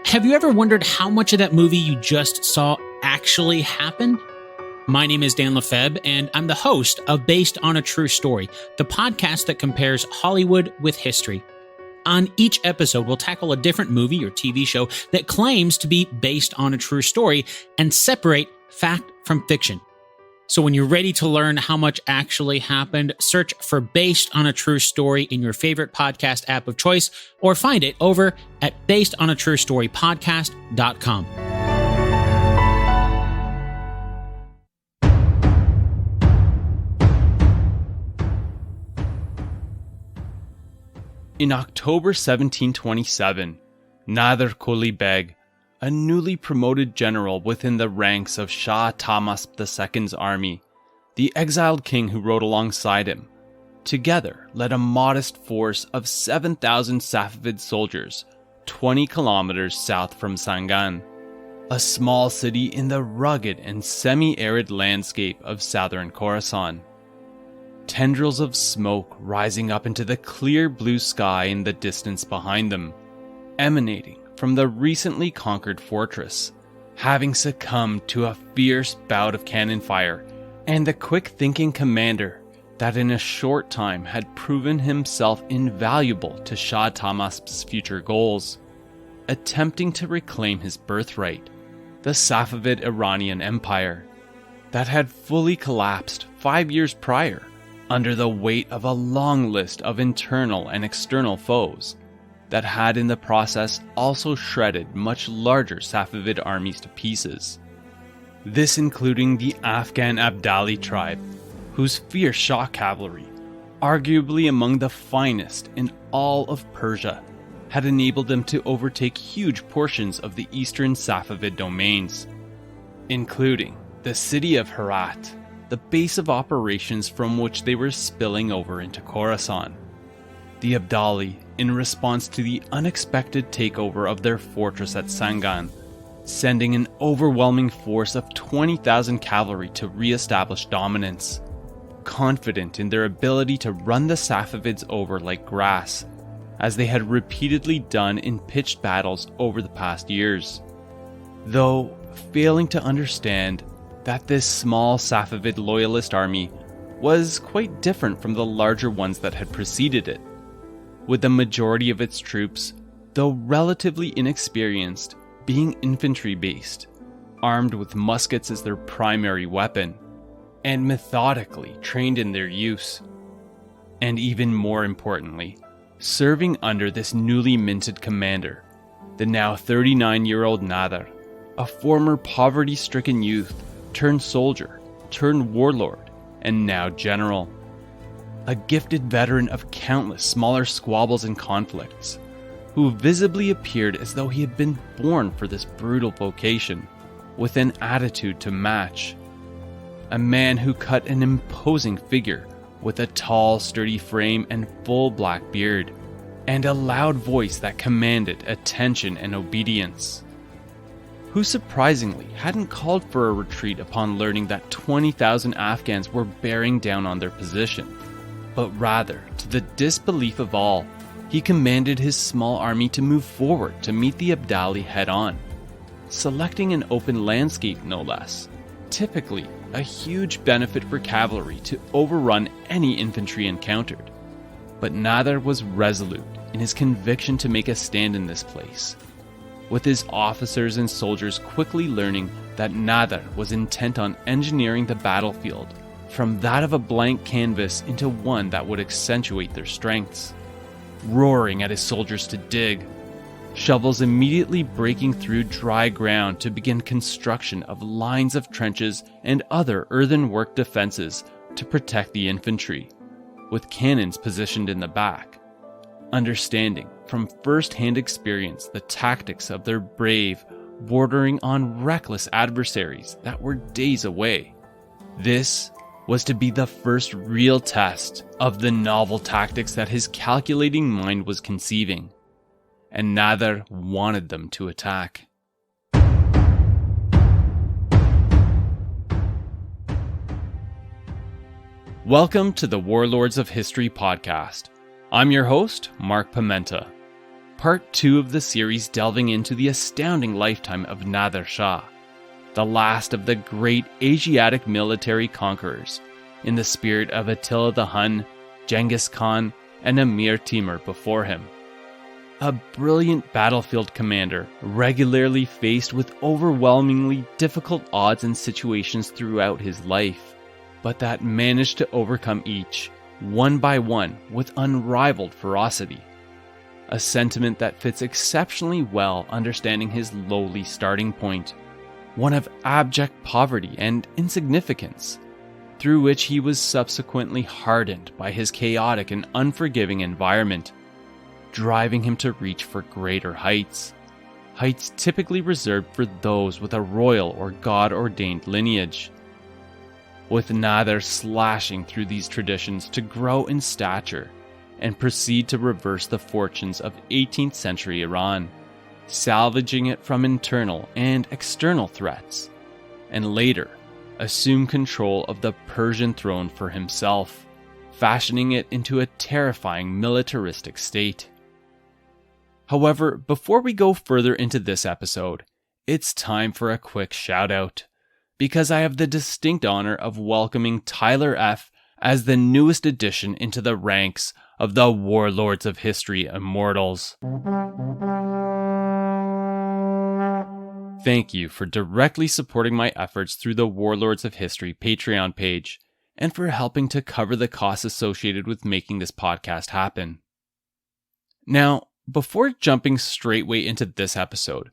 Have you ever wondered how much of that movie you just saw actually happened? My name is Dan Lefebvre, and I'm the host of Based on a True Story, the podcast that compares Hollywood with history. On each episode, we'll tackle a different movie or TV show that claims to be based on a true story and separate fact from fiction. So when you're ready to learn how much actually happened, search for Based on a True Story in your favorite podcast app of choice, or find it over at basedonatruestorypodcast.com. In October 1727, Nadir Quli Beg, a newly promoted general within the ranks of Shah Tamasp II's army, the exiled king who rode alongside him, together led a modest force of 7,000 Safavid soldiers 20 kilometers south from Sangan, a small city in the rugged and semi-arid landscape of southern Khorasan. Tendrils of smoke rising up into the clear blue sky in the distance behind them, emanating from the recently conquered fortress, having succumbed to a fierce bout of cannon fire, and the quick-thinking commander that in a short time had proven himself invaluable to Shah Tamasp's future goals, attempting to reclaim his birthright, the Safavid Iranian Empire, that had fully collapsed 5 years prior under the weight of a long list of internal and external foes that had in the process also shredded much larger Safavid armies to pieces. This including the Afghan Abdali tribe, whose fierce Shah cavalry, arguably among the finest in all of Persia, had enabled them to overtake huge portions of the eastern Safavid domains, including the city of Herat, the base of operations from which they were spilling over into Khorasan. The Abdali, in response to the unexpected takeover of their fortress at Sangan, sending an overwhelming force of 20,000 cavalry to re-establish dominance, confident in their ability to run the Safavids over like grass, as they had repeatedly done in pitched battles over the past years, though failing to understand that this small Safavid loyalist army was quite different from the larger ones that had preceded it, with the majority of its troops, though relatively inexperienced, being infantry-based, armed with muskets as their primary weapon, and methodically trained in their use. And even more importantly, serving under this newly minted commander, the now 39-year-old Nadir, a former poverty-stricken youth turned soldier, turned warlord, and now general. A gifted veteran of countless smaller squabbles and conflicts, who visibly appeared as though he had been born for this brutal vocation, with an attitude to match. A man who cut an imposing figure with a tall, sturdy frame and full black beard, and a loud voice that commanded attention and obedience, who surprisingly hadn't called for a retreat upon learning that 20,000 Afghans were bearing down on their position, but rather, to the disbelief of all, he commanded his small army to move forward to meet the Abdali head-on, selecting an open landscape no less, typically a huge benefit for cavalry to overrun any infantry encountered. But Nadir was resolute in his conviction to make a stand in this place, with his officers and soldiers quickly learning that Nadir was intent on engineering the battlefield from that of a blank canvas into one that would accentuate their strengths, roaring at his soldiers to dig, shovels immediately breaking through dry ground to begin construction of lines of trenches and other earthenwork defenses to protect the infantry, with cannons positioned in the back, understanding from first-hand experience the tactics of their brave, bordering on reckless adversaries that were days away. This was to be the first real test of the novel tactics that his calculating mind was conceiving, and Nadir wanted them to attack. Welcome to the Warlords of History podcast. I'm your host, Mark Pimenta. Part 2 of the series delving into the astounding lifetime of Nadir Shah, the last of the great Asiatic military conquerors, in the spirit of Attila the Hun, Genghis Khan, and Emir Timur before him. A brilliant battlefield commander, regularly faced with overwhelmingly difficult odds and situations throughout his life, but that managed to overcome each, one by one, with unrivaled ferocity. A sentiment that fits exceptionally well understanding his lowly starting point, one of abject poverty and insignificance, through which he was subsequently hardened by his chaotic and unforgiving environment, driving him to reach for greater heights, heights typically reserved for those with a royal or god-ordained lineage. With Nadir slashing through these traditions to grow in stature and proceed to reverse the fortunes of 18th century Iran, salvaging it from internal and external threats, and later assume control of the Persian throne for himself, fashioning it into a terrifying militaristic state. However, before we go further into this episode, it's time for a quick shout out, because I have the distinct honor of welcoming Tyler F. as the newest addition into the ranks of the Warlords of History Immortals. Thank you for directly supporting my efforts through the Warlords of History Patreon page, and for helping to cover the costs associated with making this podcast happen. Now, before jumping straightway into this episode,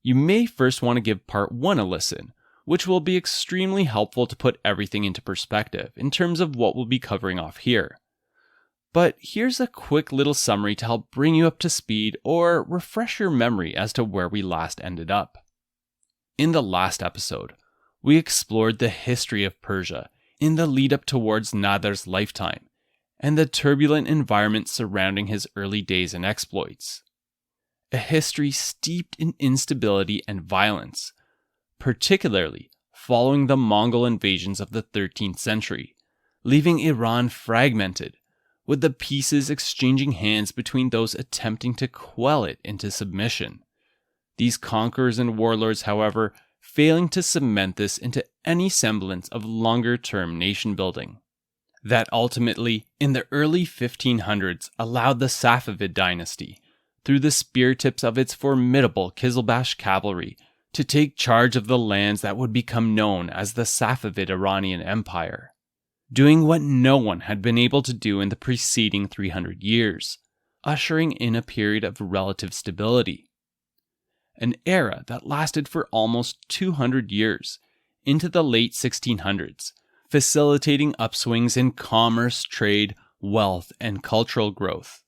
you may first want to give part 1 a listen, which will be extremely helpful to put everything into perspective in terms of what we'll be covering off here. But here's a quick little summary to help bring you up to speed or refresh your memory as to where we last ended up. In the last episode, we explored the history of Persia in the lead up towards Nadir's lifetime, and the turbulent environment surrounding his early days and exploits. A history steeped in instability and violence, particularly following the Mongol invasions of the 13th century, leaving Iran fragmented, with the pieces exchanging hands between those attempting to quell it into submission. These conquerors and warlords, however, failing to cement this into any semblance of longer-term nation-building. That ultimately, in the early 1500s, allowed the Safavid dynasty, through the spear tips of its formidable Qizilbash cavalry, to take charge of the lands that would become known as the Safavid Iranian Empire, doing what no one had been able to do in the preceding 300 years, ushering in a period of relative stability. An era that lasted for almost 200 years, into the late 1600s, facilitating upswings in commerce, trade, wealth, and cultural growth.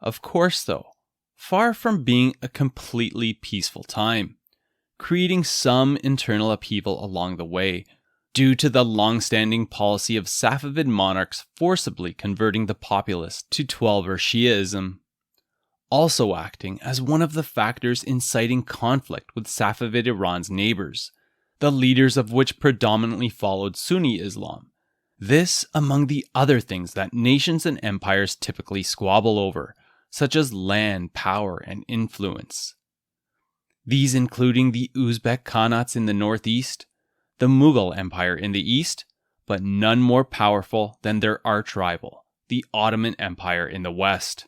Of course, though, far from being a completely peaceful time, creating some internal upheaval along the way, due to the long-standing policy of Safavid monarchs forcibly converting the populace to Twelver Shiaism, also acting as one of the factors inciting conflict with Safavid Iran's neighbors, the leaders of which predominantly followed Sunni Islam. This among the other things that nations and empires typically squabble over, such as land, power, and influence. These including the Uzbek Khanates in the northeast, the Mughal Empire in the east, but none more powerful than their arch-rival, the Ottoman Empire in the west.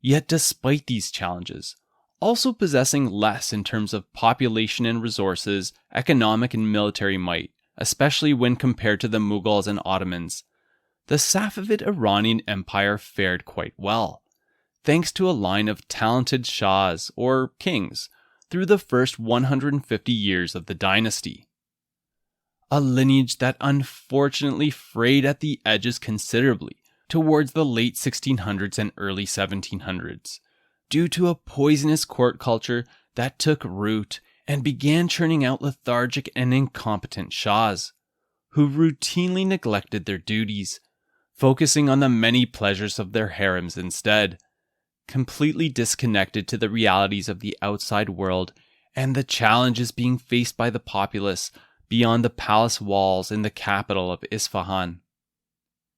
Yet despite these challenges, also possessing less in terms of population and resources, economic and military might, especially when compared to the Mughals and Ottomans, the Safavid Iranian Empire fared quite well, thanks to a line of talented shahs, or kings, through the first 150 years of the dynasty. A lineage that unfortunately frayed at the edges considerably towards the late 1600s and early 1700s, due to a poisonous court culture that took root and began churning out lethargic and incompetent shahs, who routinely neglected their duties, focusing on the many pleasures of their harems instead, completely disconnected to the realities of the outside world and the challenges being faced by the populace beyond the palace walls in the capital of Isfahan.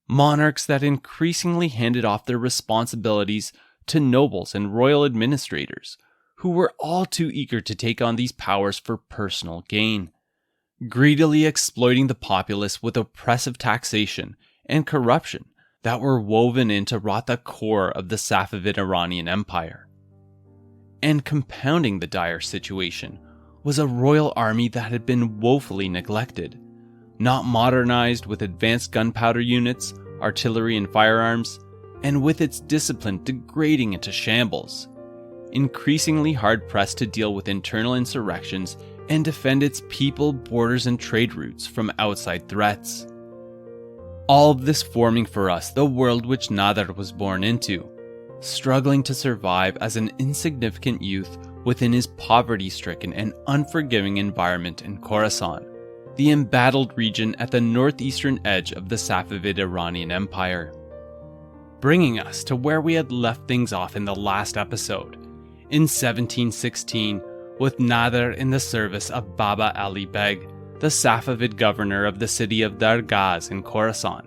Monarchs that increasingly handed off their responsibilities to nobles and royal administrators, who were all too eager to take on these powers for personal gain, greedily exploiting the populace with oppressive taxation and corruption that were woven in to rot the core of the Safavid Iranian Empire. And compounding the dire situation was a royal army that had been woefully neglected, not modernized with advanced gunpowder units, artillery and firearms, and with its discipline degrading into shambles, increasingly hard-pressed to deal with internal insurrections and defend its people, borders, and trade routes from outside threats. All of this forming for us the world which Nadir was born into, struggling to survive as an insignificant youth within his poverty-stricken and unforgiving environment in Khorasan, the embattled region at the northeastern edge of the Safavid Iranian Empire. Bringing us to where we had left things off in the last episode, in 1716, with Nadir in the service of Baba Ali Beg, the Safavid governor of the city of Dargaz in Khorasan,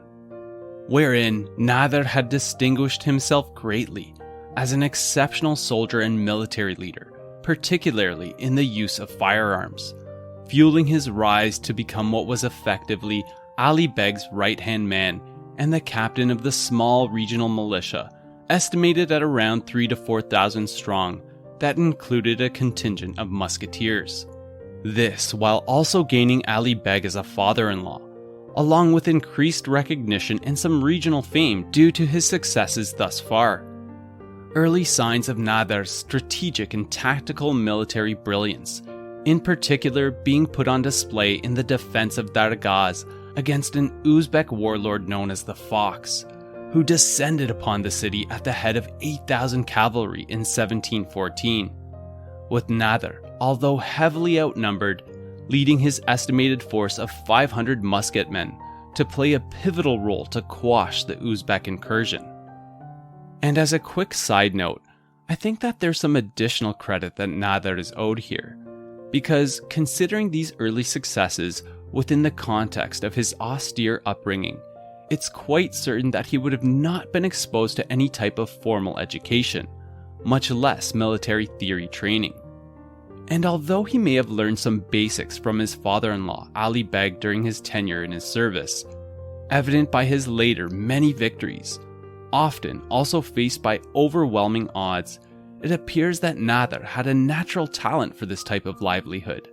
wherein Nadir had distinguished himself greatly as an exceptional soldier and military leader, particularly in the use of firearms, fueling his rise to become what was effectively Ali Beg's right-hand man and the captain of the small regional militia, estimated at around 3,000 to 4,000 strong, that included a contingent of musketeers. This while also gaining Ali Beg as a father-in-law, along with increased recognition and some regional fame due to his successes thus far. Early signs of Nadir's strategic and tactical military brilliance, in particular being put on display in the defense of Dargaz against an Uzbek warlord known as the Fox, who descended upon the city at the head of 8,000 cavalry in 1714, with Nadir, although heavily outnumbered, leading his estimated force of 500 musketmen to play a pivotal role to quash the Uzbek incursion. And as a quick side note, I think that there's some additional credit that Nadir is owed here, because considering these early successes within the context of his austere upbringing, it's quite certain that he would have not been exposed to any type of formal education, much less military theory training. And although he may have learned some basics from his father-in-law Ali Beg during his tenure in his service, evident by his later many victories, often also faced by overwhelming odds, it appears that Nadir had a natural talent for this type of livelihood,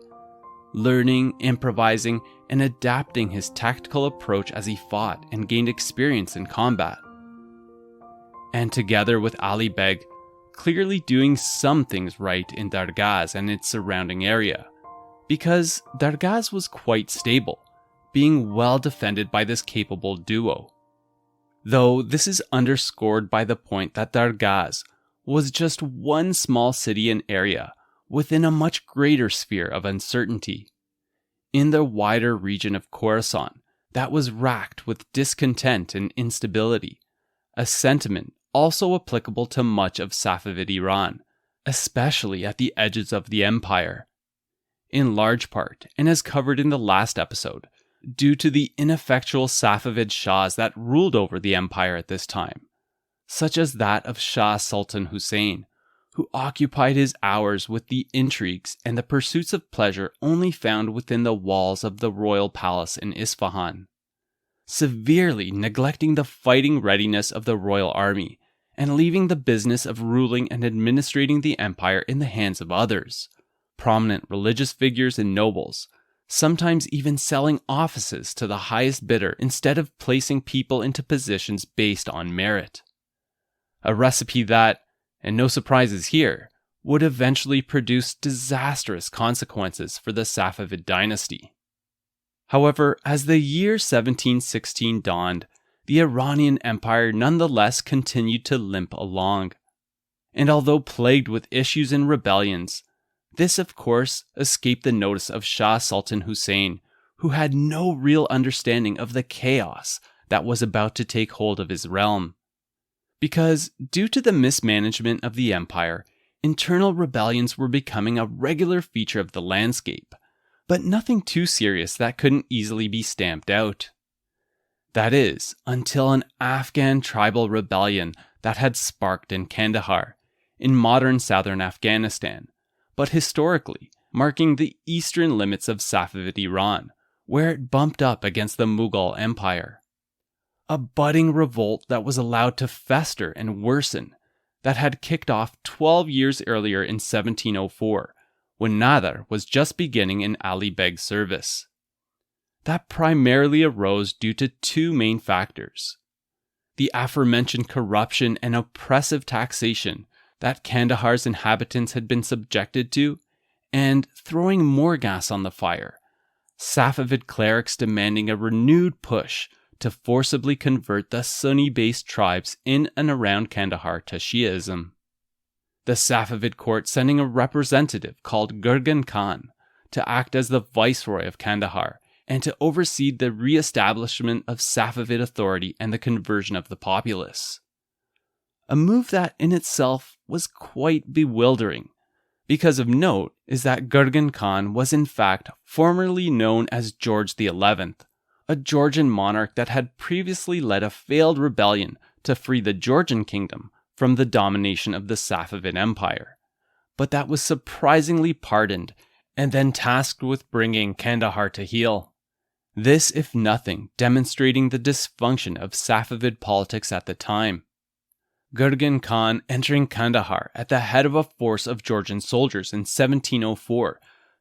learning, improvising, and adapting his tactical approach as he fought and gained experience in combat. And together with Ali Beg, clearly doing some things right in Dargaz and its surrounding area, because Dargaz was quite stable, being well defended by this capable duo. Though this is underscored by the point that Dargaz was just one small city and area within a much greater sphere of uncertainty, in the wider region of Khorasan that was racked with discontent and instability, a sentiment also applicable to much of Safavid Iran, especially at the edges of the empire. In large part, and as covered in the last episode, due to the ineffectual Safavid Shahs that ruled over the empire at this time, such as that of Shah Sultan Hussein, who occupied his hours with the intrigues and the pursuits of pleasure only found within the walls of the royal palace in Isfahan, severely neglecting the fighting readiness of the royal army and leaving the business of ruling and administrating the empire in the hands of others, prominent religious figures and nobles, sometimes even selling offices to the highest bidder instead of placing people into positions based on merit. A recipe that, and no surprises here, would eventually produce disastrous consequences for the Safavid dynasty. However, as the year 1716 dawned, the Iranian Empire nonetheless continued to limp along. And although plagued with issues and rebellions, this of course escaped the notice of Shah Sultan Hussein, who had no real understanding of the chaos that was about to take hold of his realm. Because, due to the mismanagement of the empire, internal rebellions were becoming a regular feature of the landscape, but nothing too serious that couldn't easily be stamped out. That is, until an Afghan tribal rebellion that had sparked in Kandahar, in modern southern Afghanistan, but historically marking the eastern limits of Safavid Iran, where it bumped up against the Mughal Empire. A budding revolt that was allowed to fester and worsen, that had kicked off 12 years earlier in 1704, when Nadir was just beginning in Ali Beg's service. That primarily arose due to two main factors: the aforementioned corruption and oppressive taxation that Kandahar's inhabitants had been subjected to, and, throwing more gas on the fire, Safavid clerics demanding a renewed push to forcibly convert the Sunni-based tribes in and around Kandahar to Shiaism. The Safavid court sending a representative called Gurgan Khan to act as the viceroy of Kandahar and to oversee the re-establishment of Safavid authority and the conversion of the populace. A move that in itself was quite bewildering, because of note is that Gurgan Khan was in fact formerly known as George XI, a Georgian monarch that had previously led a failed rebellion to free the Georgian kingdom from the domination of the Safavid Empire, but that was surprisingly pardoned and then tasked with bringing Kandahar to heel. This, if nothing, demonstrating the dysfunction of Safavid politics at the time. Gurgan Khan entering Kandahar at the head of a force of Georgian soldiers in 1704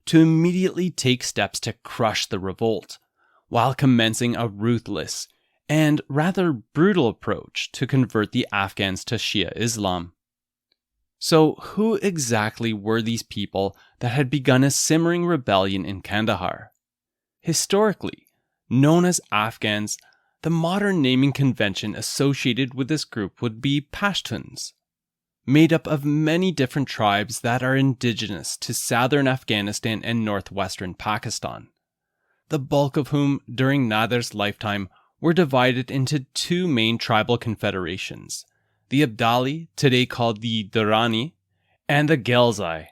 to immediately take steps to crush the revolt, while commencing a ruthless and rather brutal approach to convert the Afghans to Shia Islam. So who exactly were these people that had begun a simmering rebellion in Kandahar? Historically, known as Afghans, the modern naming convention associated with this group would be Pashtuns, made up of many different tribes that are indigenous to southern Afghanistan and northwestern Pakistan, the bulk of whom during Nadir's lifetime were divided into two main tribal confederations, the Abdali, today called the Durrani, and the Gelzai.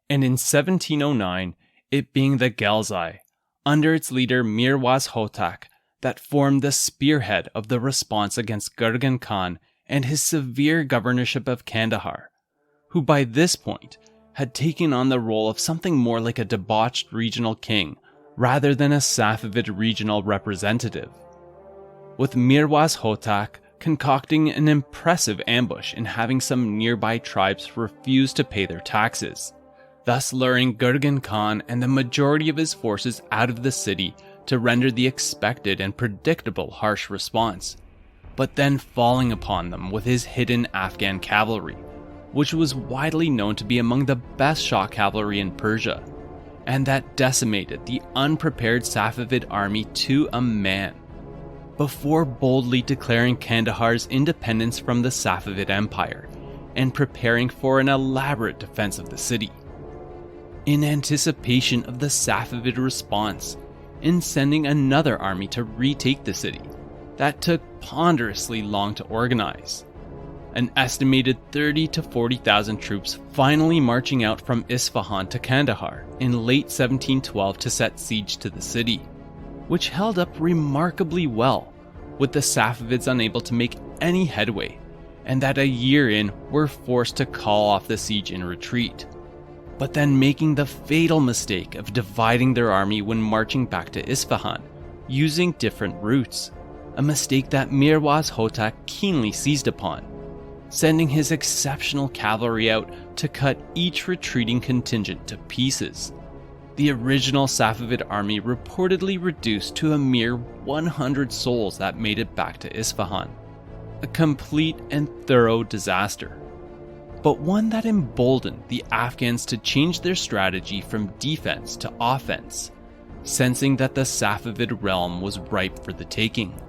And in 1709, it being the Gelzai, under its leader Mirwaz Hotak, that formed the spearhead of the response against Gurgan Khan and his severe governorship of Kandahar, who by this point had taken on the role of something more like a debauched regional king rather than a Safavid regional representative, with Mirwaz Hotak concocting an impressive ambush and having some nearby tribes refuse to pay their taxes, thus luring Gurgan Khan and the majority of his forces out of the city to render the expected and predictable harsh response, but then falling upon them with his hidden Afghan cavalry, which was widely known to be among the best Shah cavalry in Persia, and that decimated the unprepared Safavid army to a man, before boldly declaring Kandahar's independence from the Safavid Empire and preparing for an elaborate defense of the city. In anticipation of the Safavid response, in sending another army to retake the city that took ponderously long to organize. An estimated 30 to 40,000 troops finally marching out from Isfahan to Kandahar in late 1712 to set siege to the city, which held up remarkably well, with the Safavids unable to make any headway, and that a year in were forced to call off the siege in retreat, but then making the fatal mistake of dividing their army when marching back to Isfahan, using different routes, a mistake that Mirwaz Hotak keenly seized upon, sending his exceptional cavalry out to cut each retreating contingent to pieces. The original Safavid army reportedly reduced to a mere 100 souls that made it back to Isfahan, a complete and thorough disaster, but one that emboldened the Afghans to change their strategy from defense to offense, sensing that the Safavid realm was ripe for the taking.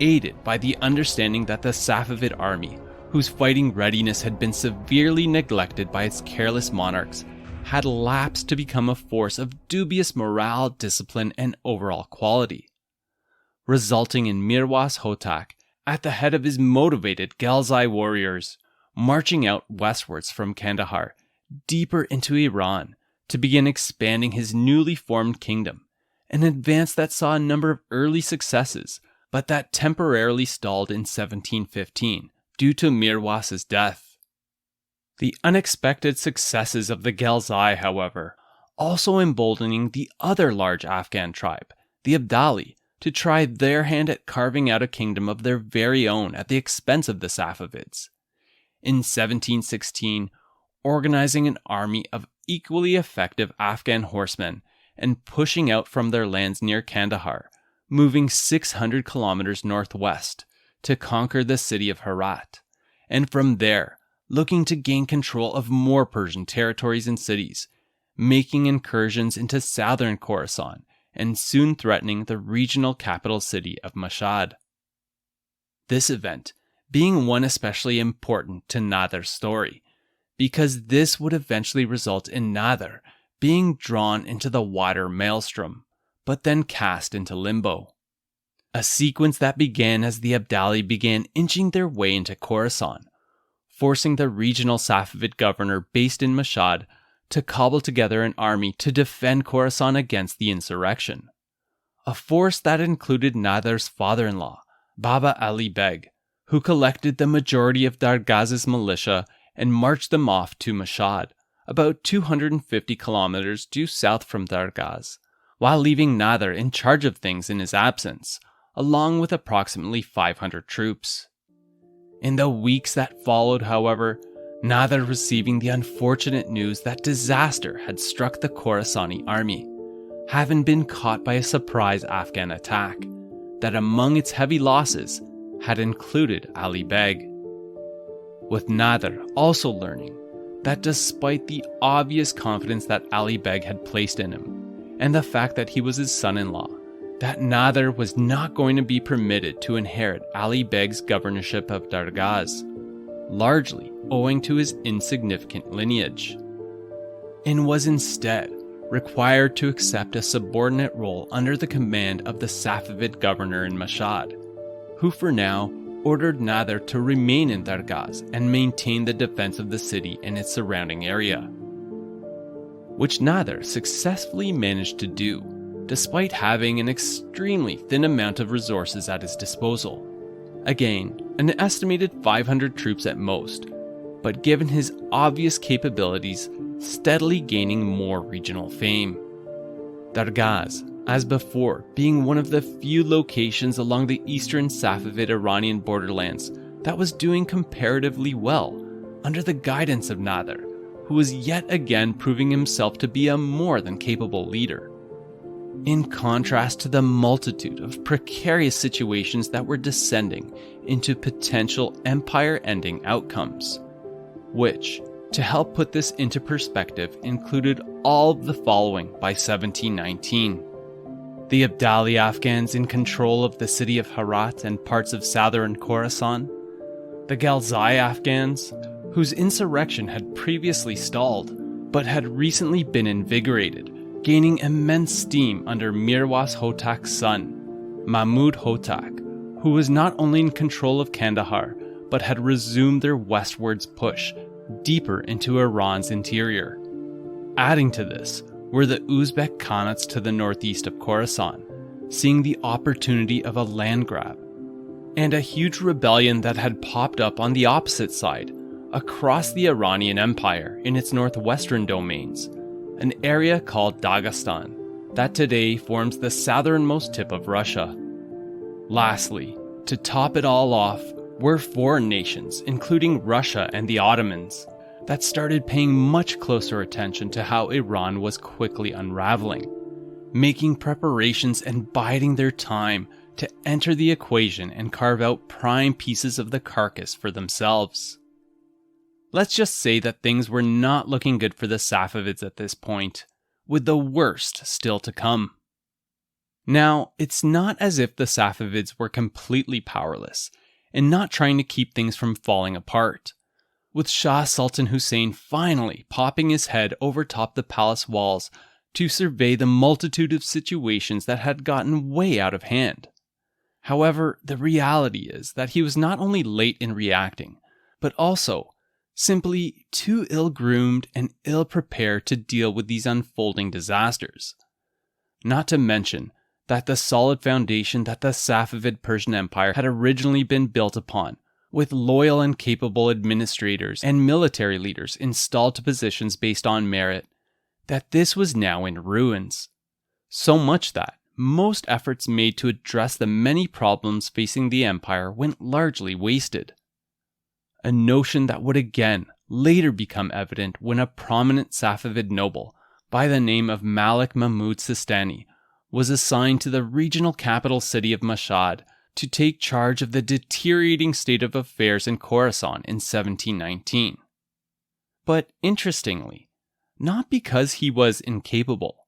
Aided by the understanding that the Safavid army, whose fighting readiness had been severely neglected by its careless monarchs, had lapsed to become a force of dubious morale, discipline, and overall quality, resulting in Mirwaz Hotak, at the head of his motivated Gelzai warriors, marching out westwards from Kandahar, deeper into Iran, to begin expanding his newly formed kingdom, an advance that saw a number of early successes, but that temporarily stalled in 1715, due to Mirwas's death. The unexpected successes of the Ghelzai, however, also emboldening the other large Afghan tribe, the Abdali, to try their hand at carving out a kingdom of their very own at the expense of the Safavids. In 1716, organizing an army of equally effective Afghan horsemen and pushing out from their lands near Kandahar, moving 600 kilometers northwest to conquer the city of Herat, and from there, looking to gain control of more Persian territories and cities, making incursions into southern Khorasan, and soon threatening the regional capital city of Mashhad. This event being one especially important to Nadir's story, because this would eventually result in Nadir being drawn into the wider maelstrom, but then cast into limbo. A sequence that began as the Abdali began inching their way into Khorasan, forcing the regional Safavid governor based in Mashhad to cobble together an army to defend Khorasan against the insurrection. A force that included Nadir's father-in-law, Baba Ali Beg, who collected the majority of Dargaz's militia and marched them off to Mashhad, about 250 kilometers due south from Dargaz, while leaving Nadir in charge of things in his absence, along with approximately 500 troops. In the weeks that followed, however, Nadir receiving the unfortunate news that disaster had struck the Khorasani army, having been caught by a surprise Afghan attack, that among its heavy losses had included Ali Beg. With Nadir also learning that despite the obvious confidence that Ali Beg had placed in him, and the fact that he was his son-in-law, that Nadir was not going to be permitted to inherit Ali Beg's governorship of Dargaz, largely owing to his insignificant lineage, and was instead required to accept a subordinate role under the command of the Safavid governor in Mashhad, who for now ordered Nadir to remain in Dargaz and maintain the defense of the city and its surrounding area, which Nadir successfully managed to do, despite having an extremely thin amount of resources at his disposal. Again, an estimated 500 troops at most, but given his obvious capabilities, steadily gaining more regional fame. Dargaz, as before, being one of the few locations along the eastern Safavid Iranian borderlands that was doing comparatively well under the guidance of Nadir, who was yet again proving himself to be a more than capable leader. In contrast to the multitude of precarious situations that were descending into potential empire-ending outcomes, which, to help put this into perspective, included all of the following by 1719. The Abdali Afghans in control of the city of Herat and parts of southern Khorasan, the Ghelzai Afghans, whose insurrection had previously stalled, but had recently been invigorated, gaining immense steam under Mirwas Hotak's son, Mahmud Hotak, who was not only in control of Kandahar, but had resumed their westwards push deeper into Iran's interior. Adding to this were the Uzbek Khanates to the northeast of Khorasan, seeing the opportunity of a land grab, and a huge rebellion that had popped up on the opposite side, across the Iranian Empire in its northwestern domains, an area called Dagestan, that today forms the southernmost tip of Russia. Lastly, to top it all off, were foreign nations, including Russia and the Ottomans, that started paying much closer attention to how Iran was quickly unraveling, making preparations and biding their time to enter the equation and carve out prime pieces of the carcass for themselves. Let's just say that things were not looking good for the Safavids at this point, with the worst still to come. Now, it's not as if the Safavids were completely powerless, and not trying to keep things from falling apart, with Shah Sultan Hussein finally popping his head over top the palace walls to survey the multitude of situations that had gotten way out of hand. However, the reality is that he was not only late in reacting, but also simply too ill-groomed and ill-prepared to deal with these unfolding disasters. Not to mention that the solid foundation that the Safavid Persian Empire had originally been built upon with loyal and capable administrators and military leaders installed to positions based on merit, that this was now in ruins. So much that most efforts made to address the many problems facing the empire went largely wasted. A notion that would again later become evident when a prominent Safavid noble by the name of Malik Mahmud Sistani was assigned to the regional capital city of Mashhad to take charge of the deteriorating state of affairs in Khorasan in 1719. But interestingly, not because he was incapable.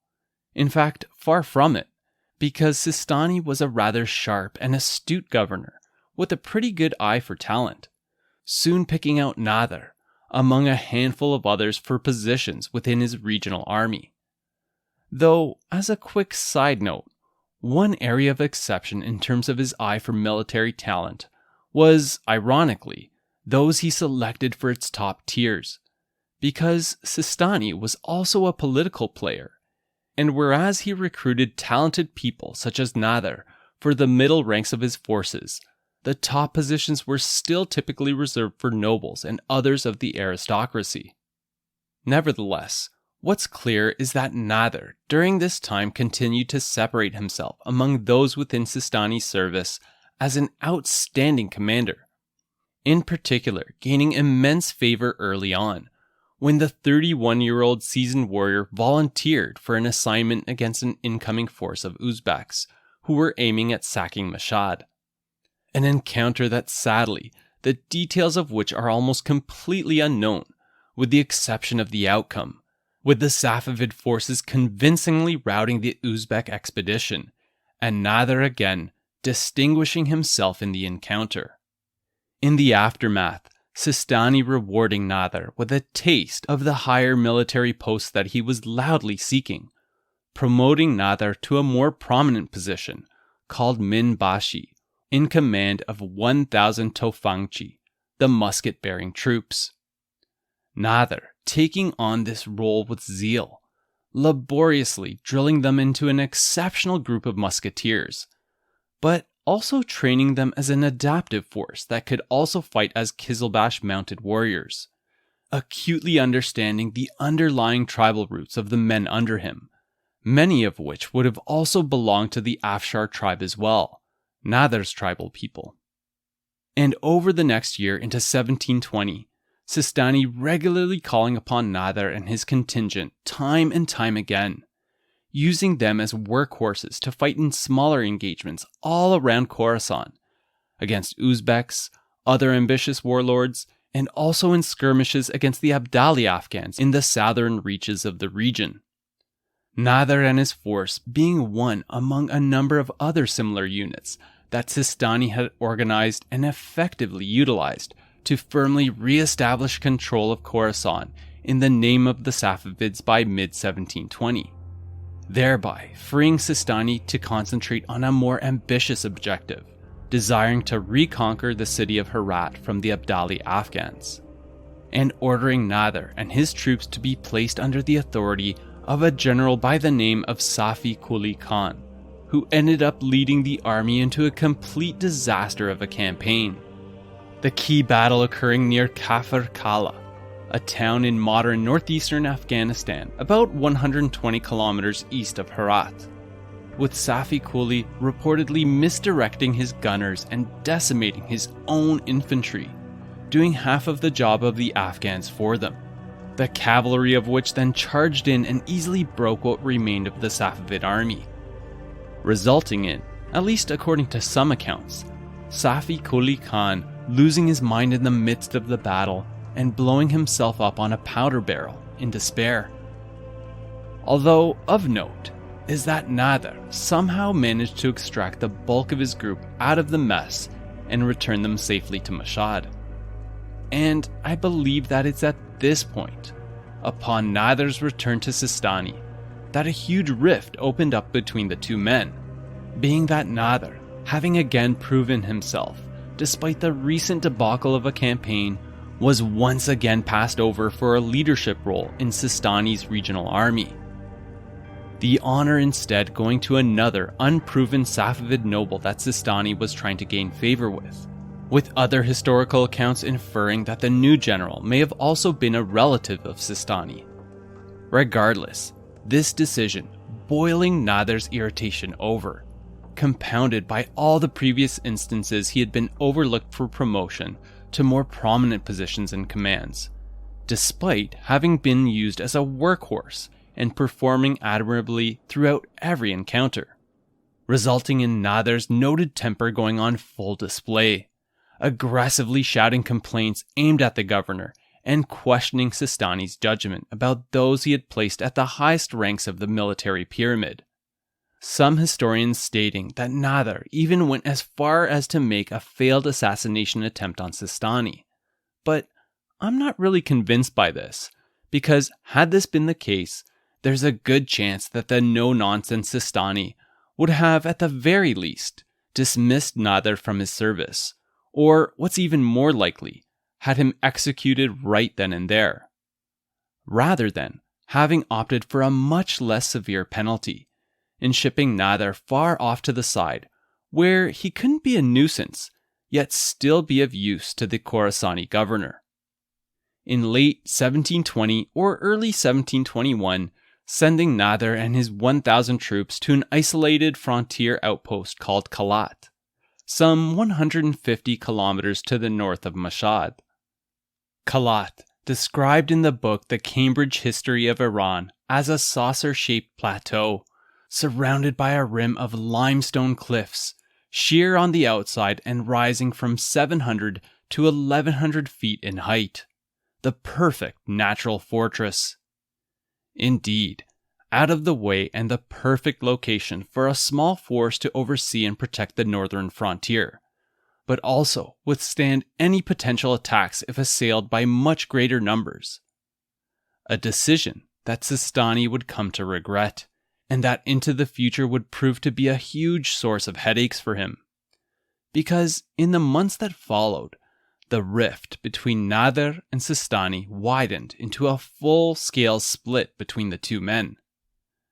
In fact, far from it, because Sistani was a rather sharp and astute governor with a pretty good eye for talent, soon picking out Nadir among a handful of others for positions within his regional army. Though, as a quick side note, one area of exception in terms of his eye for military talent was, ironically, those he selected for its top tiers, because Sistani was also a political player, and whereas he recruited talented people such as Nadir for the middle ranks of his forces, the top positions were still typically reserved for nobles and others of the aristocracy. Nevertheless, what's clear is that Nadir during this time continued to separate himself among those within Sistani's service as an outstanding commander, in particular gaining immense favor early on, when the 31-year-old seasoned warrior volunteered for an assignment against an incoming force of Uzbeks who were aiming at sacking Mashhad. An encounter that sadly, the details of which are almost completely unknown, with the exception of the outcome, with the Safavid forces convincingly routing the Uzbek expedition, and Nadir again distinguishing himself in the encounter. In the aftermath, Sistani rewarding Nadir with a taste of the higher military posts that he was loudly seeking, promoting Nadir to a more prominent position called Min Bashi, in command of 1,000 Tofangchi, the musket-bearing troops. Nadir taking on this role with zeal, laboriously drilling them into an exceptional group of musketeers, but also training them as an adaptive force that could also fight as Kizilbash mounted warriors, acutely understanding the underlying tribal roots of the men under him, many of which would have also belonged to the Afshar tribe as well, Nadir's tribal people. And over the next year into 1720, Sistani regularly calling upon Nadir and his contingent time and time again, using them as workhorses to fight in smaller engagements all around Khorasan, against Uzbeks, other ambitious warlords, and also in skirmishes against the Abdali Afghans in the southern reaches of the region. Nadir and his force being one among a number of other similar units that Sistani had organized and effectively utilized to firmly re-establish control of Khorasan in the name of the Safavids by mid-1720, thereby freeing Sistani to concentrate on a more ambitious objective, desiring to reconquer the city of Herat from the Abdali Afghans, and ordering Nadir and his troops to be placed under the authority of a general by the name of Safi Quli Khan, who ended up leading the army into a complete disaster of a campaign. The key battle occurring near Kafr Kala, a town in modern northeastern Afghanistan, about 120 kilometers east of Herat, with Safi Quli reportedly misdirecting his gunners and decimating his own infantry, doing half of the job of the Afghans for them, the cavalry of which then charged in and easily broke what remained of the Safavid army, resulting in, at least according to some accounts, Safi Quli Khan losing his mind in the midst of the battle and blowing himself up on a powder barrel in despair. Although of note is that Nadir somehow managed to extract the bulk of his group out of the mess and return them safely to Mashhad. And I believe that it's at this point, upon Nadir's return to Sistani, that a huge rift opened up between the two men, being that Nadir, having again proven himself, despite the recent debacle of a campaign, was once again passed over for a leadership role in Sistani's regional army. The honor instead going to another unproven Safavid noble that Sistani was trying to gain favor with, with other historical accounts inferring that the new general may have also been a relative of Sistani. Regardless, this decision, boiling Nadir's irritation over, compounded by all the previous instances he had been overlooked for promotion to more prominent positions and commands, despite having been used as a workhorse and performing admirably throughout every encounter, resulting in Nadir's noted temper going on full display, aggressively shouting complaints aimed at the governor and questioning Sistani's judgment about those he had placed at the highest ranks of the military pyramid. Some historians stating that Nadir even went as far as to make a failed assassination attempt on Sistani. But I'm not really convinced by this, because had this been the case, there's a good chance that the no-nonsense Sistani would have, at the very least, dismissed Nadir from his service, or what's even more likely, had him executed right then and there, rather than having opted for a much less severe penalty in shipping Nadir far off to the side, where he couldn't be a nuisance, yet still be of use to the Khorasani governor. In late 1720 or early 1721, sending Nadir and his 1,000 troops to an isolated frontier outpost called Kalat, some 150 kilometers to the north of Mashhad. Kalat, described in the book The Cambridge History of Iran as a saucer-shaped plateau, surrounded by a rim of limestone cliffs, sheer on the outside and rising from 700 to 1,100 feet in height. The perfect natural fortress. Indeed, out of the way and the perfect location for a small force to oversee and protect the northern frontier, but also withstand any potential attacks if assailed by much greater numbers. A decision that Sistani would come to regret, and that into the future would prove to be a huge source of headaches for him. Because in the months that followed, the rift between Nadir and Sistani widened into a full-scale split between the two men,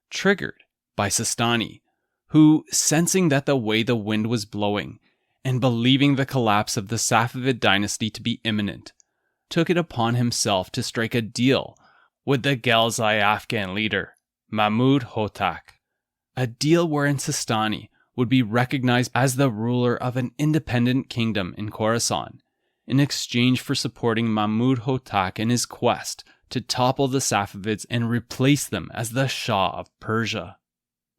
triggered by Sistani, who, sensing that the way the wind was blowing, and believing the collapse of the Safavid dynasty to be imminent, took it upon himself to strike a deal with the Abdali Afghan leader, Mahmud Hotak, a deal wherein Sistani would be recognized as the ruler of an independent kingdom in Khorasan, in exchange for supporting Mahmud Hotak in his quest to topple the Safavids and replace them as the Shah of Persia.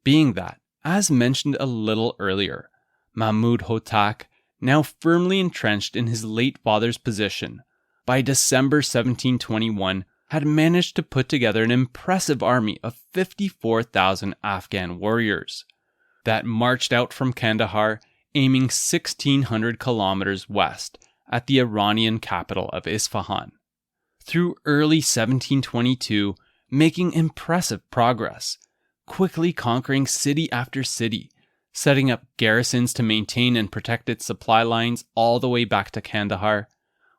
Being that, as mentioned a little earlier, Mahmud Hotak, now firmly entrenched in his late father's position, by December 1721 had managed to put together an impressive army of 54,000 Afghan warriors that marched out from Kandahar, aiming 1,600 kilometers west at the Iranian capital of Isfahan. Through early 1722, making impressive progress, quickly conquering city after city, setting up garrisons to maintain and protect its supply lines all the way back to Kandahar,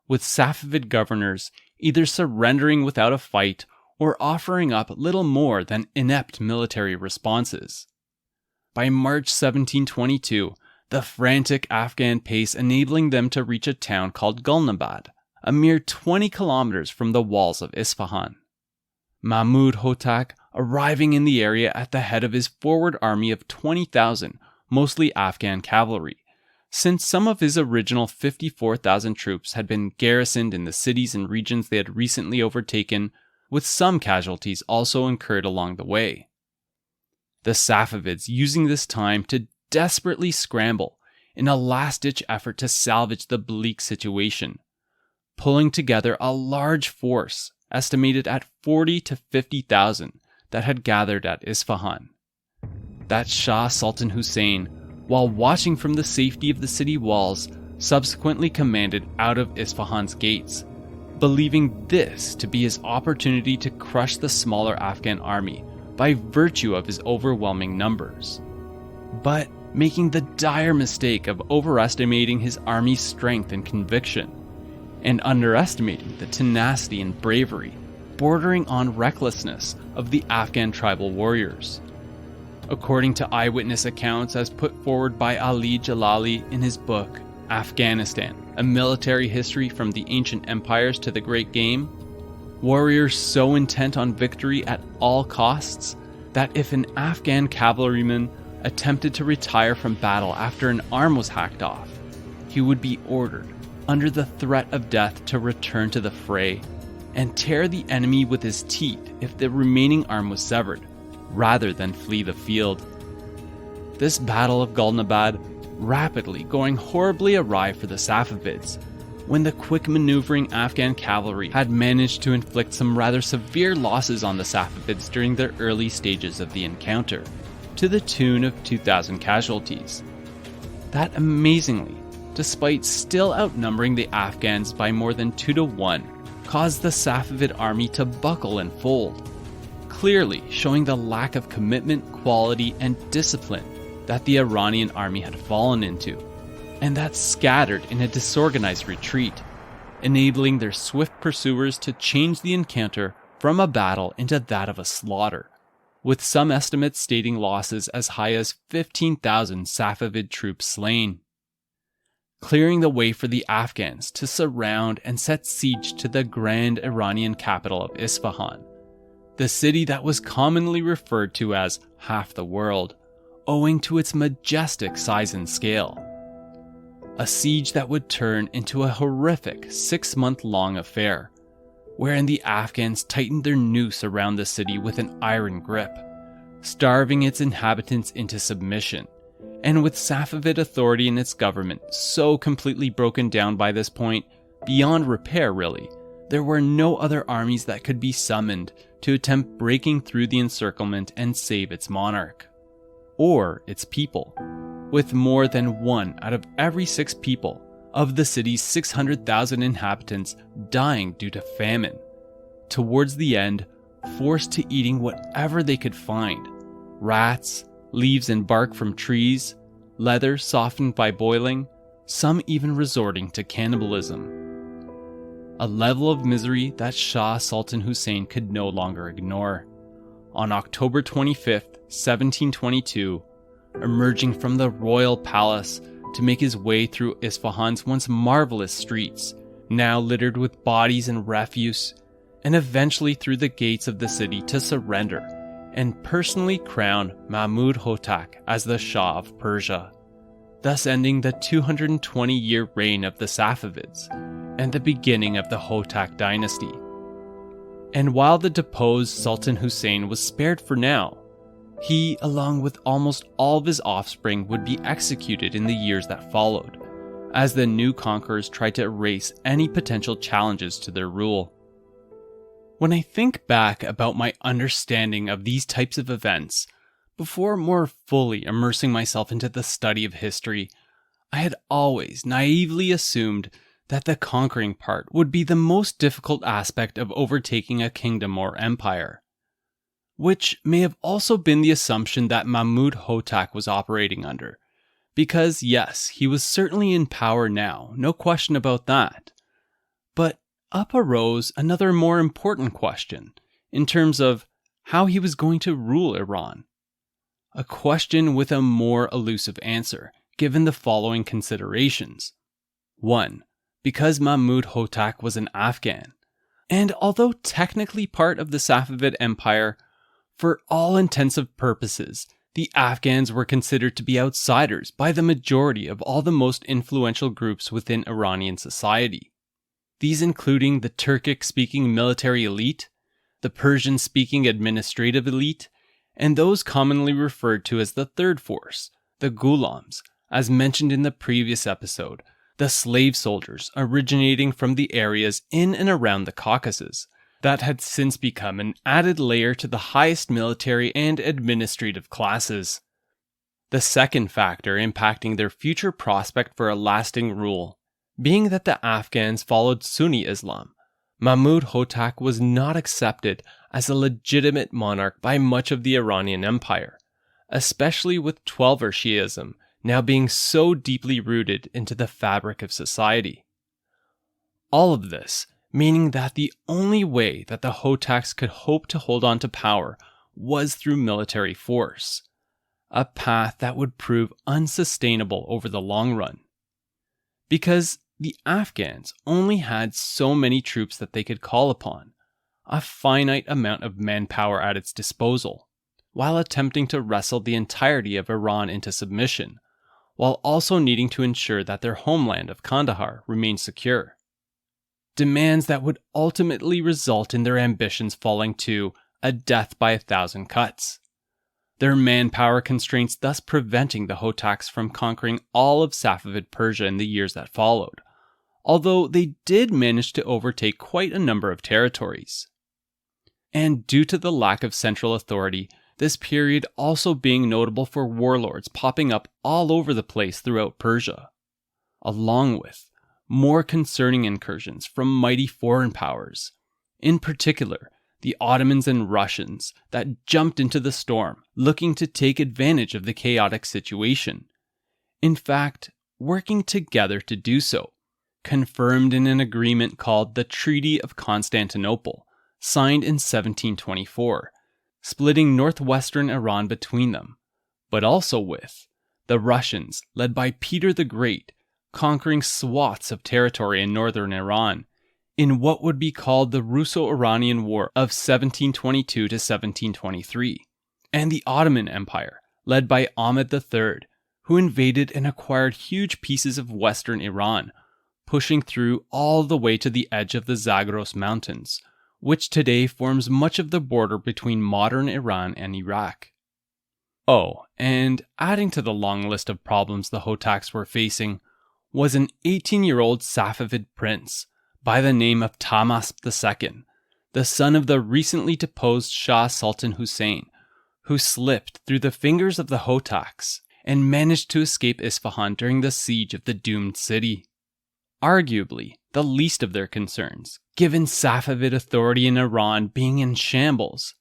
with Safavid governors either surrendering without a fight or offering up little more than inept military responses. By March 1722, the frantic Afghan pace enabling them to reach a town called Gulnabad, a mere 20 kilometers from the walls of Isfahan. Mahmud Hotak arriving in the area at the head of his forward army of 20,000, mostly Afghan cavalry, since some of his original 54,000 troops had been garrisoned in the cities and regions they had recently overtaken, with some casualties also incurred along the way. The Safavids using this time to desperately scramble in a last-ditch effort to salvage the bleak situation, pulling together a large force estimated at 40 to 50,000 that had gathered at Isfahan. That Shah Sultan Hussein, while watching from the safety of the city walls, subsequently commanded out of Isfahan's gates, believing this to be his opportunity to crush the smaller Afghan army by virtue of his overwhelming numbers, but making the dire mistake of overestimating his army's strength and conviction, and underestimating the tenacity and bravery, bordering on recklessness, of the Afghan tribal warriors. According to eyewitness accounts as put forward by Ali Jalali in his book, Afghanistan, a military history from the ancient empires to the Great Game. Warriors so intent on victory at all costs that if an Afghan cavalryman attempted to retire from battle after an arm was hacked off, he would be ordered, under the threat of death, to return to the fray and tear the enemy with his teeth if the remaining arm was severed, rather than flee the field. This Battle of Ghalnabad rapidly going horribly awry for the Safavids, when the quick maneuvering Afghan cavalry had managed to inflict some rather severe losses on the Safavids during their early stages of the encounter, to the tune of 2,000 casualties. That amazingly, despite still outnumbering the Afghans by more than 2 to 1, caused the Safavid army to buckle and fold, clearly showing the lack of commitment, quality, and discipline that the Iranian army had fallen into, and that scattered in a disorganized retreat, enabling their swift pursuers to change the encounter from a battle into that of a slaughter, with some estimates stating losses as high as 15,000 Safavid troops slain, clearing the way for the Afghans to surround and set siege to the grand Iranian capital of Isfahan, the city that was commonly referred to as half the world, owing to its majestic size and scale. A siege that would turn into a horrific 6-month-long affair, wherein the Afghans tightened their noose around the city with an iron grip, starving its inhabitants into submission, and with Safavid authority in its government so completely broken down by this point, beyond repair really, there were no other armies that could be summoned to attempt breaking through the encirclement and save its monarch, or its people, with more than 1 out of every 6 people of the city's 600,000 inhabitants dying due to famine, towards the end forced to eating whatever they could find: rats, leaves and bark from trees, leather softened by boiling, some even resorting to cannibalism. A level of misery that Shah Sultan Hussein could no longer ignore. On October 25th, 1722, emerging from the royal palace to make his way through Isfahan's once marvelous streets, now littered with bodies and refuse, and eventually through the gates of the city to surrender and personally crown Mahmud Hotak as the Shah of Persia, thus ending the 220-year reign of the Safavids and the beginning of the Hotak dynasty. And while the deposed Sultan Hussein was spared for now, he, along with almost all of his offspring, would be executed in the years that followed, as the new conquerors tried to erase any potential challenges to their rule. When I think back about my understanding of these types of events, before more fully immersing myself into the study of history, I had always naively assumed that the conquering part would be the most difficult aspect of overtaking a kingdom or empire, which may have also been the assumption that Mahmud Hotak was operating under, because yes, he was certainly in power now, no question about that. But up arose another more important question, in terms of how he was going to rule Iran. A question with a more elusive answer, given the following considerations. 1. Because Mahmud Hotak was an Afghan, and although technically part of the Safavid Empire, for all intensive purposes, the Afghans were considered to be outsiders by the majority of all the most influential groups within Iranian society. These including the Turkic-speaking military elite, the Persian-speaking administrative elite, and those commonly referred to as the Third Force, the Ghulams, as mentioned in the previous episode, the slave soldiers originating from the areas in and around the Caucasus, that had since become an added layer to the highest military and administrative classes. The second factor impacting their future prospect for a lasting rule being that the Afghans followed Sunni Islam. Mahmud Hotak was not accepted as a legitimate monarch by much of the Iranian Empire, especially with Twelver Shi'ism now being so deeply rooted into the fabric of society. All of this meaning that the only way that the Hotaks could hope to hold on to power was through military force, a path that would prove unsustainable over the long run. because the Afghans only had so many troops that they could call upon, a finite amount of manpower at its disposal, while attempting to wrestle the entirety of Iran into submission, while also needing to ensure that their homeland of Kandahar remained secure. Demands that would ultimately result in their ambitions falling to a death by 1,000 cuts. Their manpower constraints thus preventing the Hotaks from conquering all of Safavid Persia in the years that followed, although they did manage to overtake quite a number of territories. And due to the lack of central authority, this period also being notable for warlords popping up all over the place throughout Persia, along with more concerning incursions from mighty foreign powers, in particular the Ottomans and Russians that jumped into the storm looking to take advantage of the chaotic situation. In fact, working together to do so, confirmed in an agreement called the Treaty of Constantinople, signed in 1724, splitting northwestern Iran between them, but also with the Russians, led by Peter the Great, conquering swaths of territory in northern Iran, in what would be called the Russo-Iranian War of 1722 to 1723, and the Ottoman Empire, led by Ahmed III, who invaded and acquired huge pieces of western Iran, pushing through all the way to the edge of the Zagros Mountains, which today forms much of the border between modern Iran and Iraq. Oh, and adding to the long list of problems the Hotaks were facing was an 18-year-old Safavid prince by the name of Tahmasp II, the son of the recently deposed Shah Sultan Hussein, who slipped through the fingers of the Hotaks and managed to escape Isfahan during the siege of the doomed city. Arguably the least of their concerns, given Safavid authority in Iran being in shambles.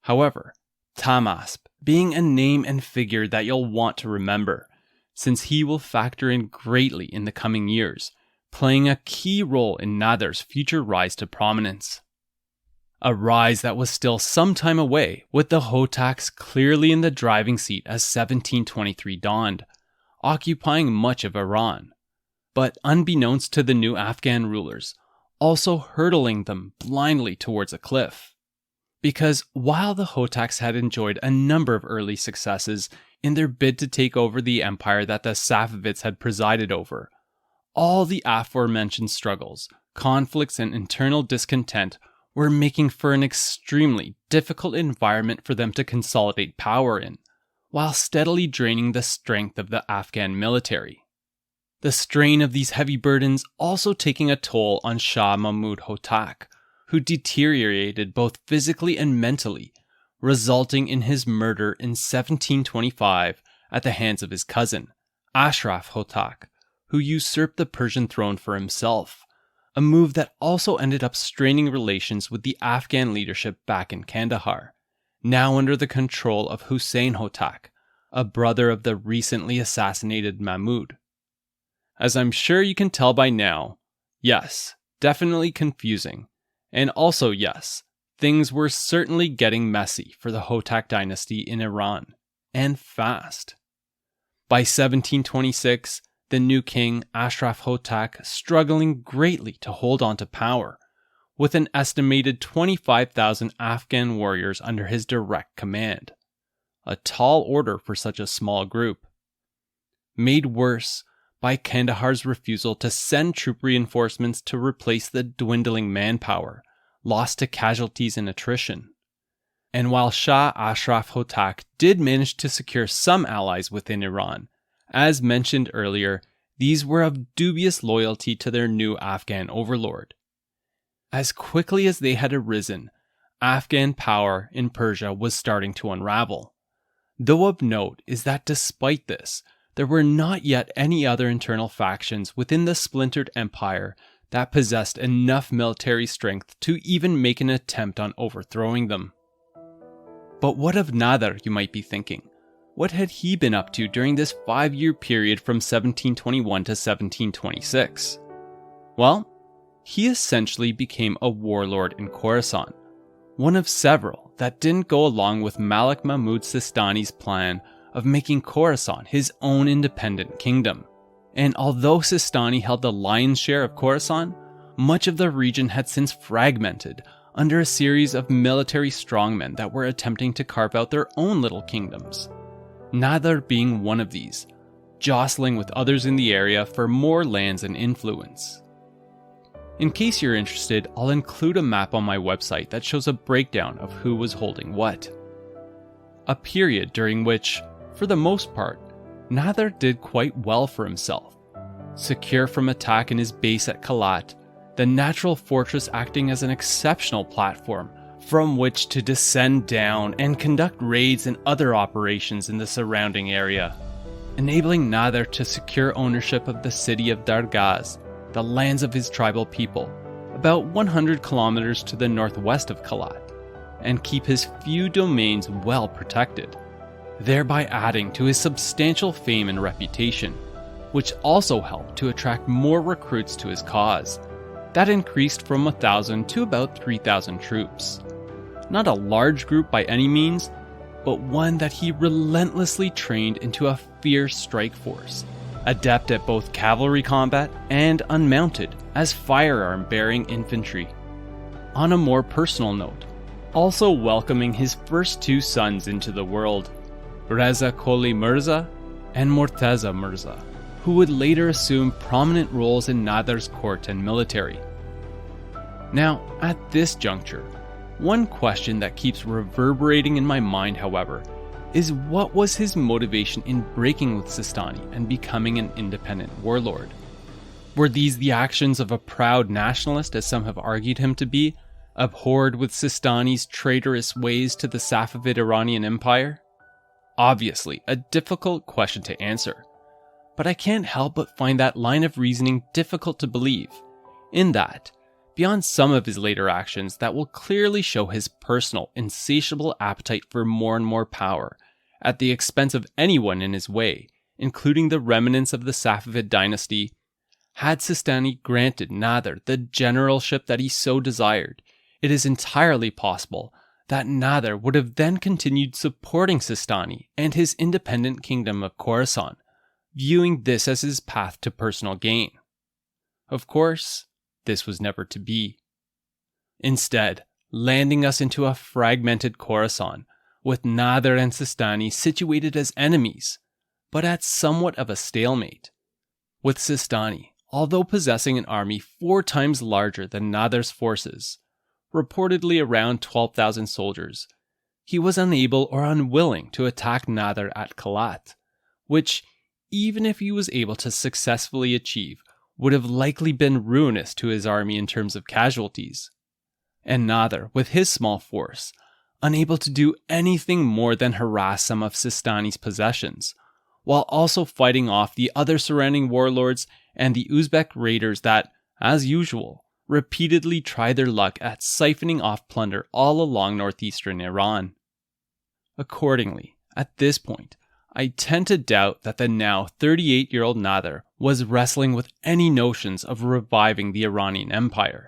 However, Tahmasp being a name and figure that you'll want to remember, since he will factor in greatly in the coming years, playing a key role in Nadir's future rise to prominence. A rise that was still some time away, with the Hotaks clearly in the driving seat as 1723 dawned, occupying much of Iran, but unbeknownst to the new Afghan rulers, also hurtling them blindly towards a cliff. Because while the Hotaks had enjoyed a number of early successes in their bid to take over the empire that the Safavids had presided over, all the aforementioned struggles, conflicts, and internal discontent were making for an extremely difficult environment for them to consolidate power in, while steadily draining the strength of the Afghan military. The strain of these heavy burdens also taking a toll on Shah Mahmud Hotak, who deteriorated both physically and mentally, resulting in his murder in 1725 at the hands of his cousin, Ashraf Hotak, who usurped the Persian throne for himself, a move that also ended up straining relations with the Afghan leadership back in Kandahar, now under the control of Hussein Hotak, a brother of the recently assassinated Mahmud. As I'm sure you can tell by now, yes, definitely confusing, and also yes, things were certainly getting messy for the Hotak dynasty in Iran, and fast. By 1726, the new king, Ashraf Hotak, struggling greatly to hold on to power, with an estimated 25,000 Afghan warriors under his direct command. A tall order for such a small group. Made worse by Kandahar's refusal to send troop reinforcements to replace the dwindling manpower, lost to casualties and attrition. And while Shah Ashraf Hotak did manage to secure some allies within Iran, as mentioned earlier, these were of dubious loyalty to their new Afghan overlord. As quickly as they had arisen, Afghan power in Persia was starting to unravel. Though of note is that despite this, there were not yet any other internal factions within the splintered empire that possessed enough military strength to even make an attempt on overthrowing them. But what of Nadir, you might be thinking? What had he been up to during this 5-year period from 1721 to 1726? Well, he essentially became a warlord in Khorasan, one of several that didn't go along with Malik Mahmud Sistani's plan of making Khorasan his own independent kingdom, and although Sistani held the lion's share of Khorasan, much of the region had since fragmented under a series of military strongmen that were attempting to carve out their own little kingdoms. Nadir being one of these, jostling with others in the area for more lands and influence. In case you're interested, I'll include a map on my website that shows a breakdown of who was holding what. A period during which, for the most part, Nadir did quite well for himself. Secure from attack in his base at Kalat, the natural fortress acting as an exceptional platform from which to descend down and conduct raids and other operations in the surrounding area, enabling Nadir to secure ownership of the city of Dargaz, the lands of his tribal people, about 100 kilometers to the northwest of Kalat, and keep his few domains well protected, thereby adding to his substantial fame and reputation, which also helped to attract more recruits to his cause. That increased from 1,000 to about 3,000 troops. Not a large group by any means, but one that he relentlessly trained into a fierce strike force, adept at both cavalry combat and unmounted as firearm-bearing infantry. On a more personal note, also welcoming his first two sons into the world, Reza Koli Mirza and Mortaza Mirza, who would later assume prominent roles in Nadir's court and military. Now, at this juncture, one question that keeps reverberating in my mind, however, is what was his motivation in breaking with Sistani and becoming an independent warlord? Were these the actions of a proud nationalist, as some have argued him to be, abhorred with Sistani's traitorous ways to the Safavid Iranian Empire? Obviously, a difficult question to answer, but I can't help but find that line of reasoning difficult to believe, in that, beyond some of his later actions that will clearly show his personal, insatiable appetite for more and more power, at the expense of anyone in his way, including the remnants of the Safavid dynasty, had Sistani granted Nadir the generalship that he so desired, it is entirely possible that Nadir would have then continued supporting Sistani and his independent kingdom of Khorasan, viewing this as his path to personal gain. Of course, this was never to be. Instead, landing us into a fragmented Khorasan, with Nader and Sistani situated as enemies, but at somewhat of a stalemate. With Sistani, although possessing an army 4 times larger than Nader's forces, reportedly around 12,000 soldiers, he was unable or unwilling to attack Nader at Kalat, which, even if he was able to successfully achieve, would have likely been ruinous to his army in terms of casualties. And Nader, with his small force, unable to do anything more than harass some of Sistani's possessions, while also fighting off the other surrounding warlords and the Uzbek raiders that, as usual, repeatedly tried their luck at siphoning off plunder all along northeastern Iran. Accordingly, at this point, I tend to doubt that the now 38-year-old Nader was wrestling with any notions of reviving the Iranian Empire.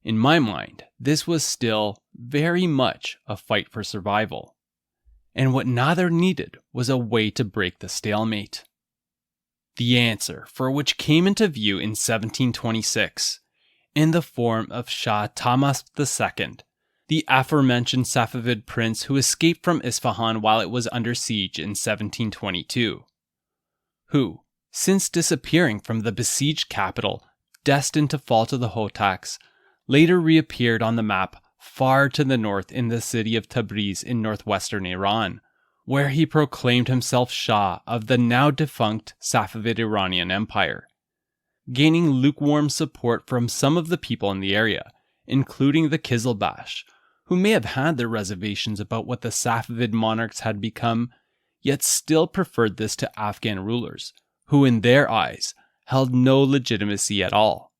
In my mind, this was still very much a fight for survival. And what Nader needed was a way to break the stalemate. The answer for which came into view in 1726, in the form of Shah Tamasp II, the aforementioned Safavid prince who escaped from Isfahan while it was under siege in 1722, who, since disappearing from the besieged capital, destined to fall to the Hotaks, later reappeared on the map far to the north in the city of Tabriz in northwestern Iran, where he proclaimed himself Shah of the now defunct Safavid Iranian Empire, gaining lukewarm support from some of the people in the area, including the Kizilbash, who may have had their reservations about what the Safavid monarchs had become, yet still preferred this to Afghan rulers, who in their eyes held no legitimacy at all.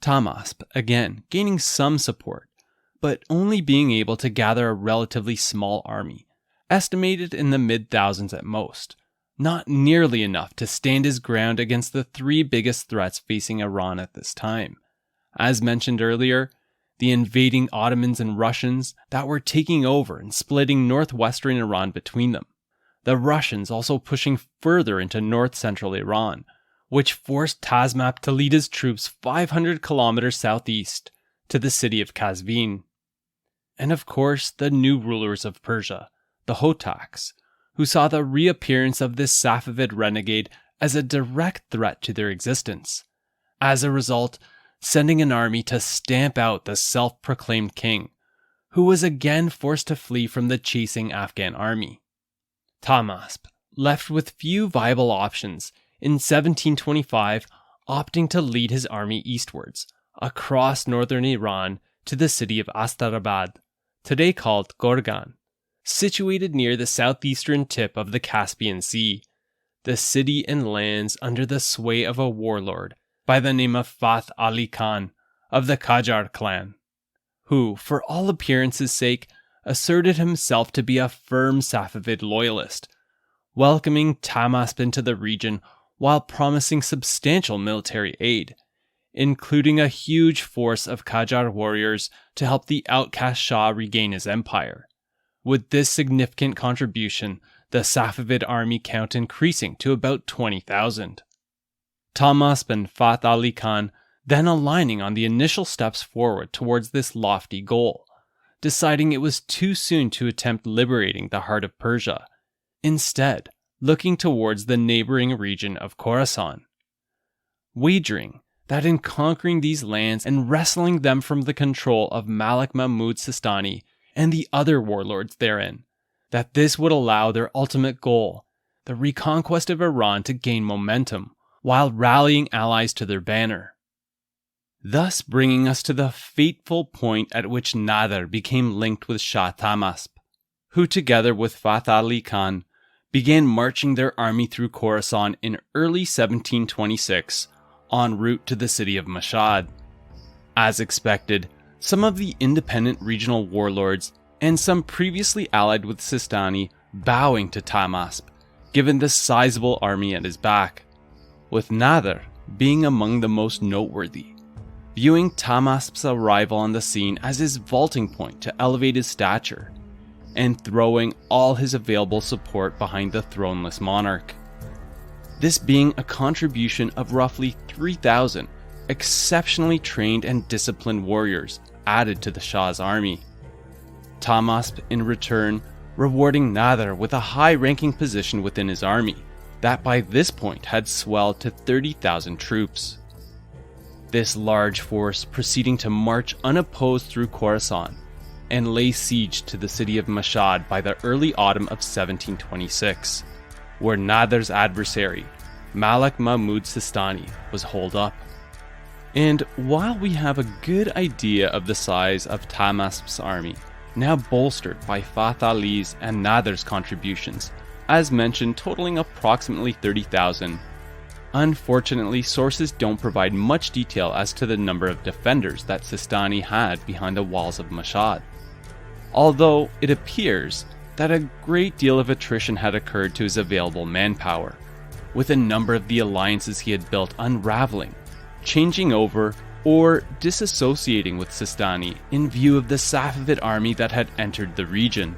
Tahmasp, again, gaining some support, but only being able to gather a relatively small army, estimated in the mid-thousands at most, not nearly enough to stand his ground against the 3 biggest threats facing Iran at this time. As mentioned earlier, the invading Ottomans and Russians that were taking over and splitting northwestern Iran between them. The Russians also pushing further into north-central Iran, which forced Tahmasp to lead his troops 500 kilometers southeast to the city of Qazvin. And of course, the new rulers of Persia, the Hotaks, who saw the reappearance of this Safavid renegade as a direct threat to their existence. As a result, sending an army to stamp out the self-proclaimed king, who was again forced to flee from the chasing Afghan army. Tahmasp, left with few viable options, in 1725 opting to lead his army eastwards, across northern Iran to the city of Astarabad, today called Gorgan, situated near the southeastern tip of the Caspian Sea. The city and lands under the sway of a warlord by the name of Fath Ali Khan of the Qajar clan, who, for all appearances' sake, asserted himself to be a firm Safavid loyalist, welcoming Tahmasp into the region while promising substantial military aid, including a huge force of Qajar warriors to help the outcast Shah regain his empire. With this significant contribution, the Safavid army count increasing to about 20,000. Tahmasp and Fath Ali Khan then aligning on the initial steps forward towards this lofty goal, deciding it was too soon to attempt liberating the heart of Persia, instead looking towards the neighboring region of Khorasan, wagering that in conquering these lands and wresting them from the control of Malik Mahmud Sistani and the other warlords therein, that this would allow their ultimate goal, the reconquest of Iran, to gain momentum, while rallying allies to their banner. Thus bringing us to the fateful point at which Nadir became linked with Shah Tamasp, who together with Fath Ali Khan began marching their army through Khorasan in early 1726 en route to the city of Mashhad. As expected, some of the independent regional warlords and some previously allied with Sistani bowing to Tahmasp, given the sizable army at his back, with Nadir being among the most noteworthy, viewing Tahmasp's arrival on the scene as his vaulting point to elevate his stature, and throwing all his available support behind the throneless monarch. This being a contribution of roughly 3,000 exceptionally trained and disciplined warriors added to the Shah's army. Tahmasp, in return, rewarding Nadir with a high-ranking position within his army that by this point had swelled to 30,000 troops. This large force proceeding to march unopposed through Khorasan and lay siege to the city of Mashhad by the early autumn of 1726, where Nadir's adversary, Malik Mahmud Sistani, was holed up. And while we have a good idea of the size of Tahmasp's army, now bolstered by Fath Ali's and Nadir's contributions, as mentioned totaling approximately 30,000, unfortunately sources don't provide much detail as to the number of defenders that Sistani had behind the walls of Mashhad, although it appears that a great deal of attrition had occurred to his available manpower, with a number of the alliances he had built unraveling, changing over, or disassociating with Sistani in view of the Safavid army that had entered the region.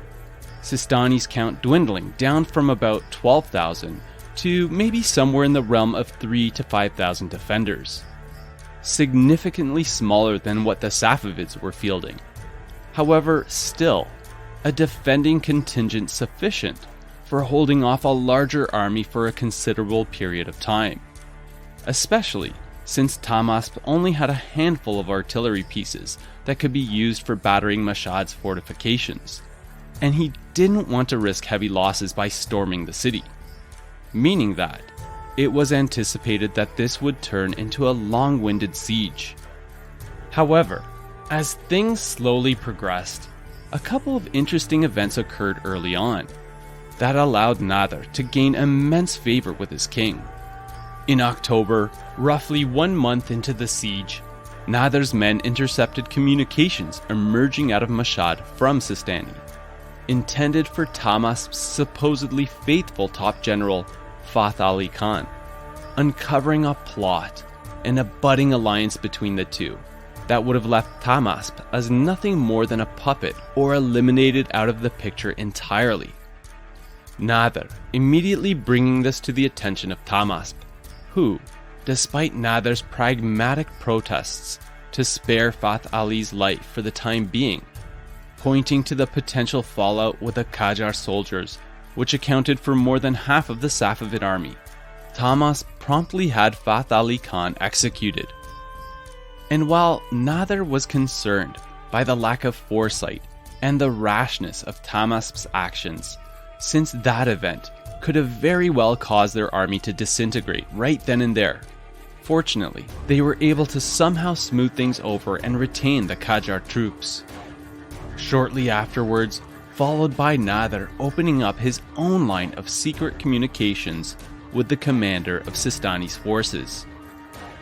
Sistani's count dwindling down from about 12,000 to maybe somewhere in the realm of 3,000 to 5,000 defenders, significantly smaller than what the Safavids were fielding. However, still, a defending contingent sufficient for holding off a larger army for a considerable period of time, especially since Tahmasp only had a handful of artillery pieces that could be used for battering Mashhad's fortifications, and he didn't want to risk heavy losses by storming the city, meaning that it was anticipated that this would turn into a long-winded siege. However, as things slowly progressed, a couple of interesting events occurred early on that allowed Nadir to gain immense favor with his king. In October, roughly 1 month into the siege, Nadir's men intercepted communications emerging out of Mashhad from Sistani, intended for Tahmasp's supposedly faithful top general, Fath Ali Khan, uncovering a plot and a budding alliance between the two that would have left Tahmasp as nothing more than a puppet or eliminated out of the picture entirely. Nadir immediately bringing this to the attention of Tahmasp, who, despite Nadir's pragmatic protests to spare Fath Ali's life for the time being, pointing to the potential fallout with the Qajar soldiers, which accounted for more than half of the Safavid army. Tahmasp promptly had Fath Ali Khan executed. And while Nadir was concerned by the lack of foresight and the rashness of Tahmasp's actions, since that event could have very well caused their army to disintegrate right then and there, fortunately, they were able to somehow smooth things over and retain the Qajar troops. Shortly afterwards, followed by Nadir opening up his own line of secret communications with the commander of Sistani's forces,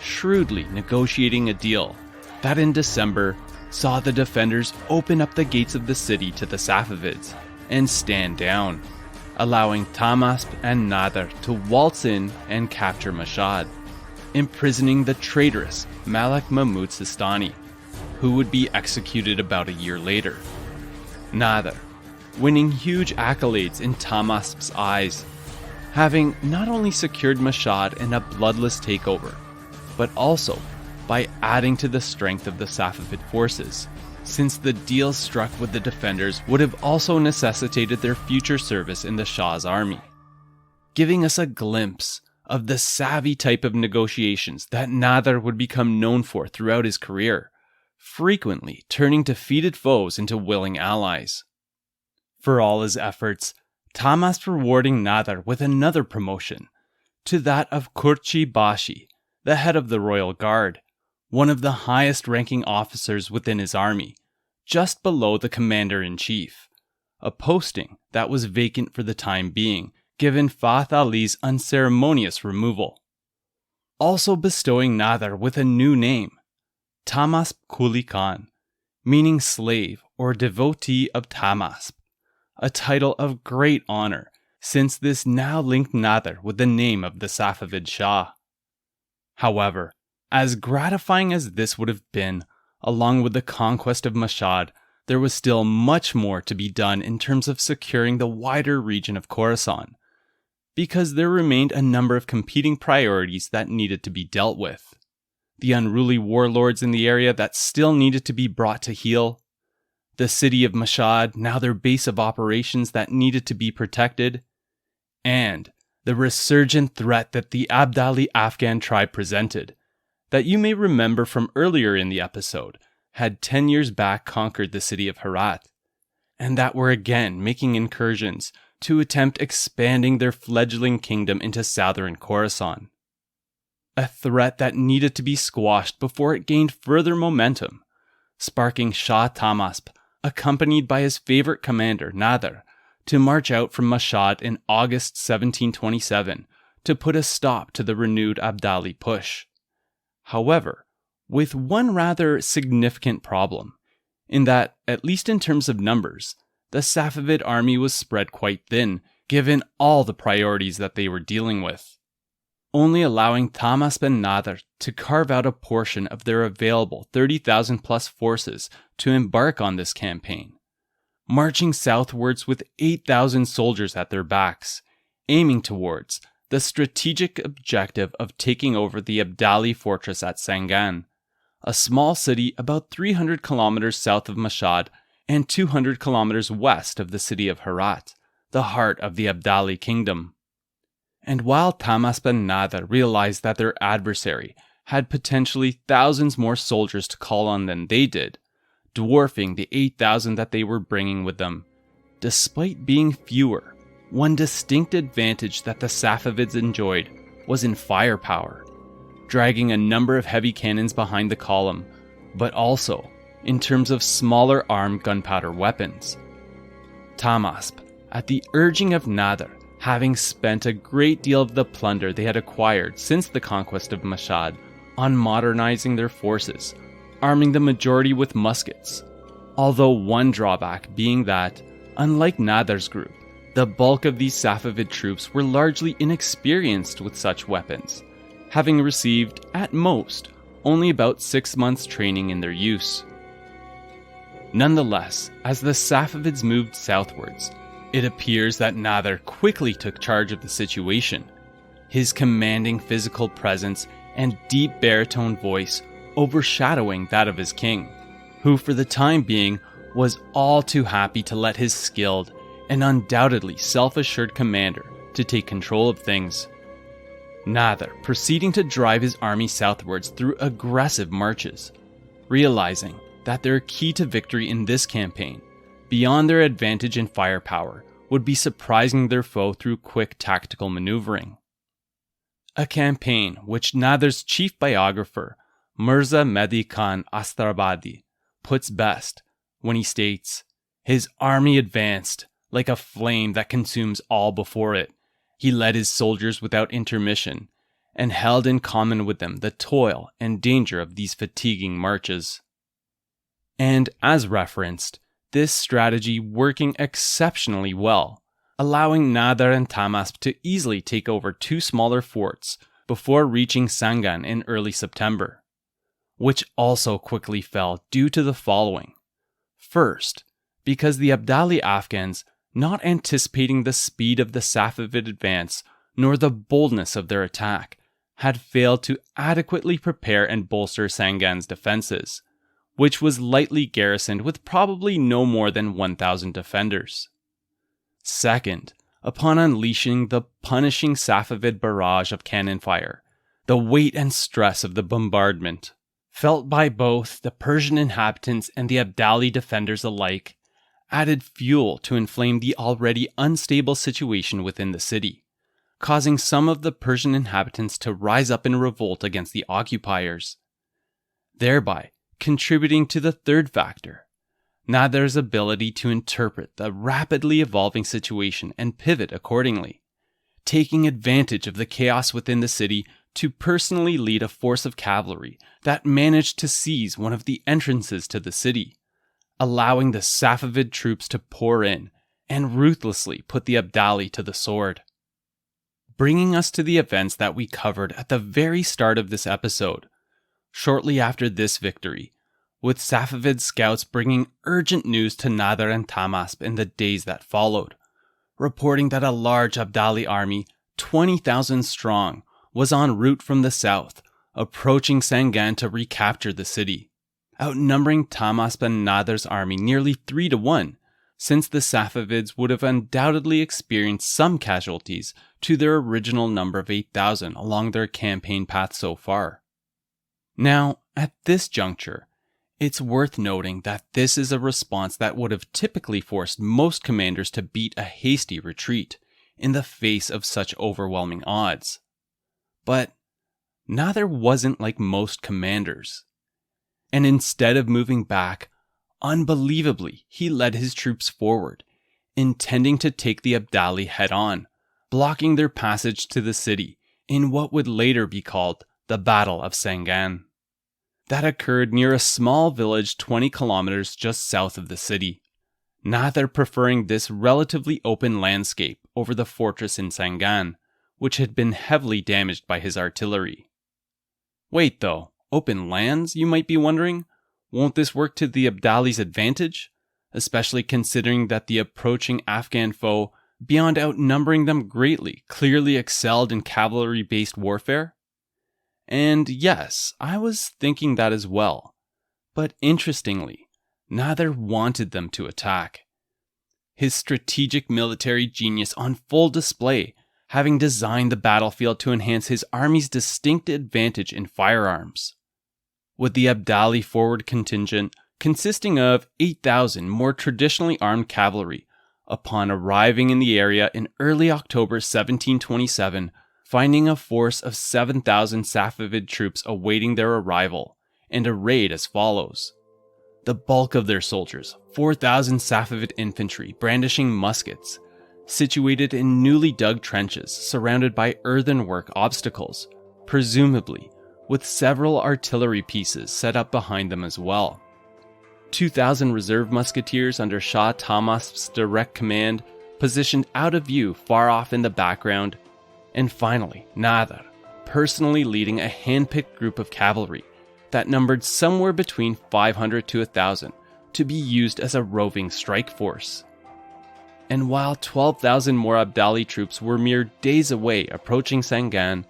shrewdly negotiating a deal that in December saw the defenders open up the gates of the city to the Safavids and stand down, allowing Tahmasp and Nadir to waltz in and capture Mashhad, imprisoning the traitorous Malik Mahmud Sistani, who would be executed about a year later. Nadir, winning huge accolades in Tahmasp's eyes, having not only secured Mashhad in a bloodless takeover, but also by adding to the strength of the Safavid forces, since the deal struck with the defenders would have also necessitated their future service in the Shah's army, giving us a glimpse of the savvy type of negotiations that Nadir would become known for throughout his career, frequently turning defeated foes into willing allies. For all his efforts, Tahmasp rewarding Nadir with another promotion, to that of Kurchi Bashi, the head of the royal guard, one of the highest-ranking officers within his army, just below the commander-in-chief, a posting that was vacant for the time being, given Fath Ali's unceremonious removal. Also bestowing Nadir with a new name, Tahmasp Quli Khan, meaning slave or devotee of Tahmasp, a title of great honor, since this now linked Nadir with the name of the Safavid Shah. However, as gratifying as this would have been, along with the conquest of Mashhad, there was still much more to be done in terms of securing the wider region of Khorasan, because there remained a number of competing priorities that needed to be dealt with. The unruly warlords in the area that still needed to be brought to heel, the city of Mashhad, now their base of operations that needed to be protected, and the resurgent threat that the Abdali Afghan tribe presented, that you may remember from earlier in the episode, had 10 years back conquered the city of Herat, and that were again making incursions to attempt expanding their fledgling kingdom into southern Khorasan. A threat that needed to be squashed before it gained further momentum, sparking Shah Tamasp, accompanied by his favorite commander, Nadir, to march out from Mashhad in August 1727 to put a stop to the renewed Abdali push. However, with one rather significant problem, in that, at least in terms of numbers, the Safavid army was spread quite thin, given all the priorities that they were dealing with, only allowing Tahmasp and Nadir to carve out a portion of their available 30,000 plus forces to embark on this campaign, marching southwards with 8,000 soldiers at their backs, aiming towards the strategic objective of taking over the Abdali fortress at Sangan, a small city about 300 kilometers south of Mashhad and 200 kilometers west of the city of Herat, the heart of the Abdali kingdom. And while Tahmasp and Nadir realized that their adversary had potentially thousands more soldiers to call on than they did, dwarfing the 8,000 that they were bringing with them, despite being fewer, one distinct advantage that the Safavids enjoyed was in firepower, dragging a number of heavy cannons behind the column, but also in terms of smaller armed gunpowder weapons. Tahmasp, at the urging of Nadir, having spent a great deal of the plunder they had acquired since the conquest of Mashhad on modernizing their forces, arming the majority with muskets, although one drawback being that, unlike Nadir's group, the bulk of these Safavid troops were largely inexperienced with such weapons, having received, at most, only about 6 months training in their use. Nonetheless, as the Safavids moved southwards, it appears that Nadir quickly took charge of the situation, his commanding physical presence and deep baritone voice overshadowing that of his king, who for the time being was all too happy to let his skilled and undoubtedly self-assured commander to take control of things. Nadir proceeding to drive his army southwards through aggressive marches, realizing that their key to victory in this campaign, beyond their advantage in firepower, would be surprising their foe through quick tactical maneuvering. A campaign which Nadir's chief biographer, Mirza Mehdi Khan Astrabadi, puts best when he states, "His army advanced like a flame that consumes all before it. He led his soldiers without intermission, and held in common with them the toil and danger of these fatiguing marches." And as referenced, this strategy working exceptionally well, allowing Nadir and Tahmasp to easily take over two smaller forts before reaching Sangan in early September, which also quickly fell due to the following. First, because the Abdali Afghans, not anticipating the speed of the Safavid advance nor the boldness of their attack, had failed to adequately prepare and bolster Sangan's defenses, which was lightly garrisoned with probably no more than 1,000 defenders. Second, upon unleashing the punishing Safavid barrage of cannon fire, the weight and stress of the bombardment, felt by both the Persian inhabitants and the Abdali defenders alike, added fuel to inflame the already unstable situation within the city, causing some of the Persian inhabitants to rise up in revolt against the occupiers, thereby contributing to the third factor, Nadir's ability to interpret the rapidly evolving situation and pivot accordingly, taking advantage of the chaos within the city to personally lead a force of cavalry that managed to seize one of the entrances to the city, allowing the Safavid troops to pour in and ruthlessly put the Abdali to the sword. Bringing us to the events that we covered at the very start of this episode, shortly after this victory, with Safavid scouts bringing urgent news to Nadir and Tahmasp in the days that followed, reporting that a large Abdali army, 20,000 strong, was en route from the south, approaching Sangan to recapture the city, outnumbering Tahmasp and Nadir's army nearly 3-1, since the Safavids would have undoubtedly experienced some casualties to their original number of 8,000 along their campaign path so far. Now, at this juncture, it's worth noting that this is a response that would have typically forced most commanders to beat a hasty retreat in the face of such overwhelming odds. But Nadir wasn't like most commanders, and instead of moving back, unbelievably, he led his troops forward, intending to take the Abdali head-on, blocking their passage to the city in what would later be called the Battle of Sangan. That occurred near a small village 20 kilometers just south of the city, Nadir preferring this relatively open landscape over the fortress in Sangan, which had been heavily damaged by his artillery. Wait though, open lands, you might be wondering? Won't this work to the Abdali's advantage? Especially considering that the approaching Afghan foe, beyond outnumbering them greatly, clearly excelled in cavalry-based warfare? And yes, I was thinking that as well. But interestingly, Nadir wanted them to attack. His strategic military genius on full display, having designed the battlefield to enhance his army's distinct advantage in firearms. With the Abdali forward contingent consisting of 8,000 more traditionally armed cavalry, upon arriving in the area in early October 1727, finding a force of 7,000 Safavid troops awaiting their arrival, and arrayed as follows. The bulk of their soldiers, 4,000 Safavid infantry brandishing muskets, situated in newly dug trenches surrounded by earthenwork obstacles, presumably with several artillery pieces set up behind them as well. 2,000 reserve musketeers under Shah Tamasp's direct command, positioned out of view far off in the background, and finally, Nadir, personally leading a hand-picked group of cavalry that numbered somewhere between 500 to 1,000 to be used as a roving strike force. And while 12,000 more Abdali troops were mere days away approaching Sangan,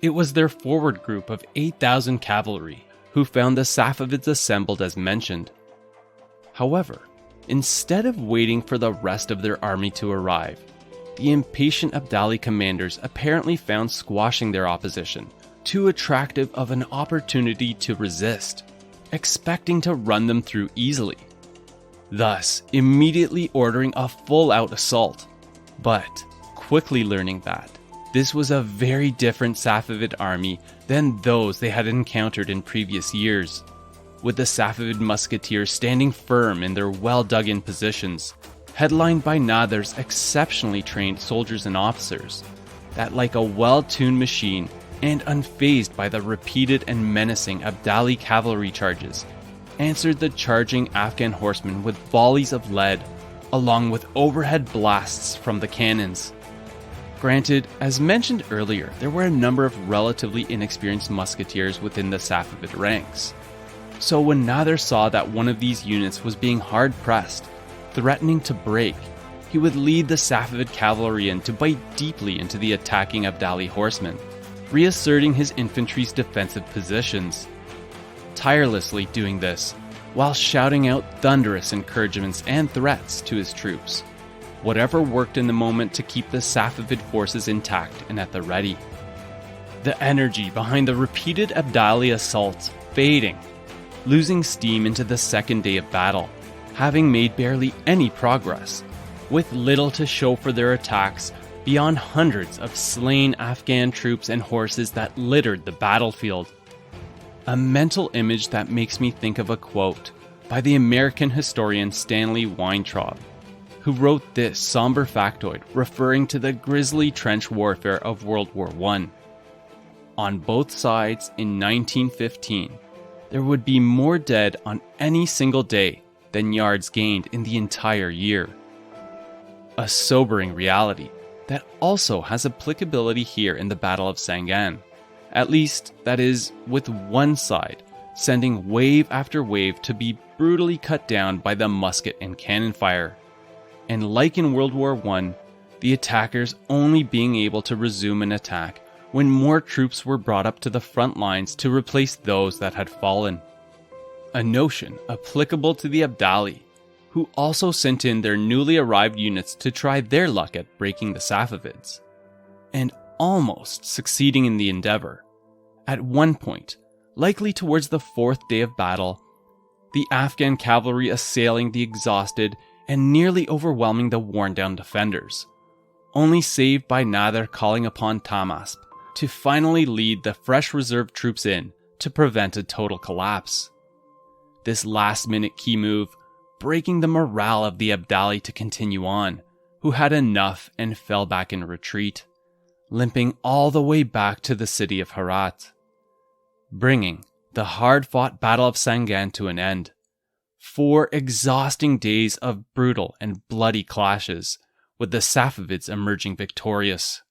It was their forward group of 8,000 cavalry who found the Safavids assembled as mentioned. However, instead of waiting for the rest of their army to arrive, the impatient Abdali commanders apparently found squashing their opposition too attractive of an opportunity to resist, expecting to run them through easily, thus immediately ordering a full-out assault, but quickly learning that this was a very different Safavid army than those they had encountered in previous years, with the Safavid musketeers standing firm in their well-dug-in positions, headlined by Nadir's exceptionally trained soldiers and officers, that like a well-tuned machine and unfazed by the repeated and menacing Abdali cavalry charges, answered the charging Afghan horsemen with volleys of lead, along with overhead blasts from the cannons. Granted, as mentioned earlier, there were a number of relatively inexperienced musketeers within the Safavid ranks. So when Nadir saw that one of these units was being hard-pressed, threatening to break, he would lead the Safavid cavalry in to bite deeply into the attacking Abdali horsemen, reasserting his infantry's defensive positions, tirelessly doing this while shouting out thunderous encouragements and threats to his troops. Whatever worked in the moment to keep the Safavid forces intact and at the ready. The energy behind the repeated Abdali assaults fading, losing steam into the second day of battle, having made barely any progress, with little to show for their attacks beyond hundreds of slain Afghan troops and horses that littered the battlefield. A mental image that makes me think of a quote by the American historian Stanley Weintraub, who wrote this somber factoid referring to the grisly trench warfare of World War I. On both sides in 1915, there would be more dead on any single day than yards gained in the entire year. A sobering reality that also has applicability here in the Battle of Sangan, at least, that is, with one side sending wave after wave to be brutally cut down by the musket and cannon fire, and like in World War I, the attackers only being able to resume an attack when more troops were brought up to the front lines to replace those that had fallen. A notion applicable to the Abdali, who also sent in their newly arrived units to try their luck at breaking the Safavids, and almost succeeding in the endeavor. At one point, likely towards the fourth day of battle, the Afghan cavalry assailing the exhausted and nearly overwhelming the worn-down defenders, only saved by Nadir calling upon Tahmasp to finally lead the fresh reserve troops in to prevent a total collapse. This last-minute key move breaking the morale of the Abdali to continue on, who had enough and fell back in retreat, limping all the way back to the city of Herat, bringing the hard-fought Battle of Sangan to an end. 4 exhausting days of brutal and bloody clashes, with the Safavids emerging victorious.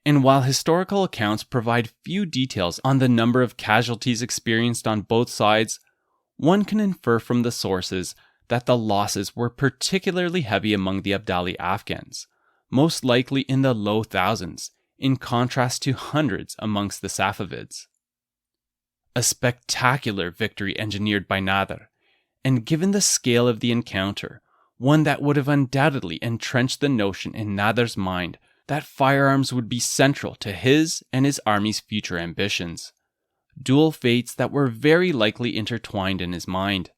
And while historical accounts provide few details on the number of casualties experienced on both sides, one can infer from the sources that the losses were particularly heavy among the Abdali Afghans, most likely in the low thousands, in contrast to hundreds amongst the Safavids. A spectacular victory engineered by Nadir, and given the scale of the encounter, one that would have undoubtedly entrenched the notion in Nadir's mind that firearms would be central to his and his army's future ambitions. Dual fates that were very likely intertwined in his mind.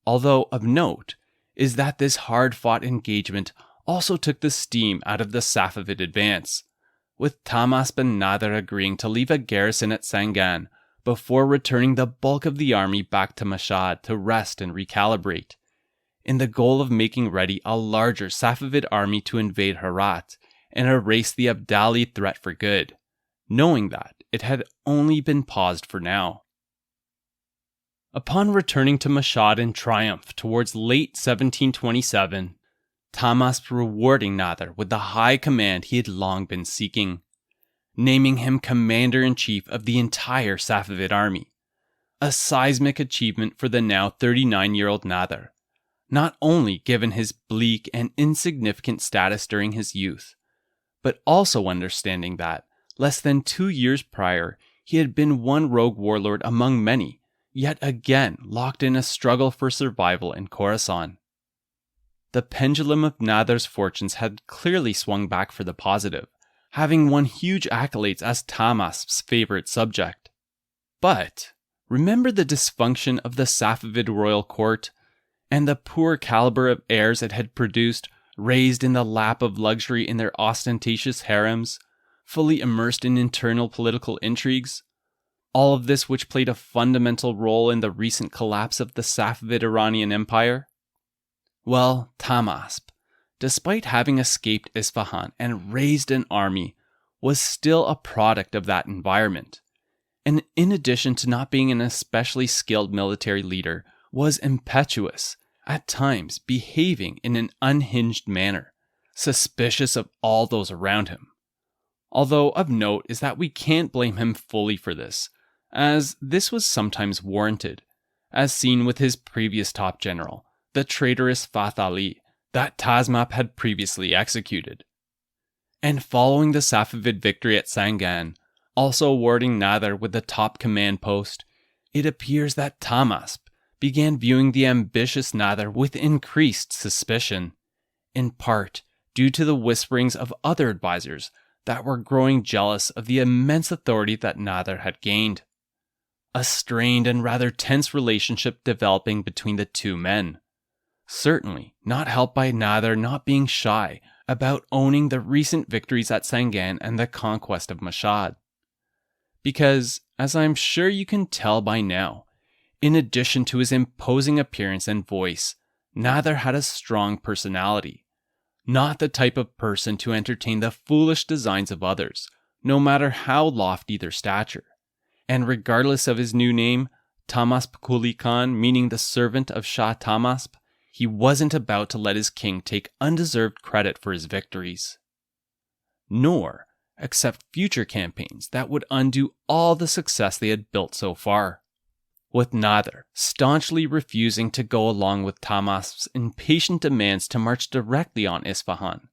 Although of note is that this hard-fought engagement also took the steam out of the Safavid advance, with Tahmasp and Nadir agreeing to leave a garrison at Sangan before returning the bulk of the army back to Mashhad to rest and recalibrate, in the goal of making ready a larger Safavid army to invade Herat and erase the Abdali threat for good, knowing that it had only been paused for now. Upon returning to Mashhad in triumph towards late 1727, Tahmasp rewarding Nadir with the high command he had long been seeking, naming him commander-in-chief of the entire Safavid army, a seismic achievement for the now 39-year-old Nadir, not only given his bleak and insignificant status during his youth, but also understanding that, Less than 2 years prior, he had been one rogue warlord among many, yet again locked in a struggle for survival in Khorasan. The pendulum of Nadir's fortunes had clearly swung back for the positive, having won huge accolades as Tahmasp's favorite subject. But remember the dysfunction of the Safavid royal court, and the poor caliber of heirs it had produced, raised in the lap of luxury in their ostentatious harems, fully immersed in internal political intrigues? All of this which played a fundamental role in the recent collapse of the Safavid Iranian Empire? Well, Tahmasp, despite having escaped Isfahan and raised an army, was still a product of that environment. And in addition to not being an especially skilled military leader, was impetuous, at times behaving in an unhinged manner, suspicious of all those around him. Although of note is that we can't blame him fully for this, as this was sometimes warranted, as seen with his previous top general, the traitorous Fath Ali, that Tahmasp had previously executed. And following the Safavid victory at Sangan, also awarding Nadir with the top command post, it appears that Tahmasp began viewing the ambitious Nadir with increased suspicion, in part due to the whisperings of other advisors that were growing jealous of the immense authority that Nadir had gained. A strained and rather tense relationship developing between the two men. Certainly not helped by Nadir not being shy about owning the recent victories at Sangan and the conquest of Mashhad. Because, as I'm sure you can tell by now, in addition to his imposing appearance and voice, Nadir had a strong personality. Not the type of person to entertain the foolish designs of others, no matter how lofty their stature. And regardless of his new name, Tahmasp Khan, meaning the servant of Shah Tamasp, he wasn't about to let his king take undeserved credit for his victories. Nor accept future campaigns that would undo all the success they had built so far. With Nadir staunchly refusing to go along with Tahmasp's impatient demands to march directly on Isfahan,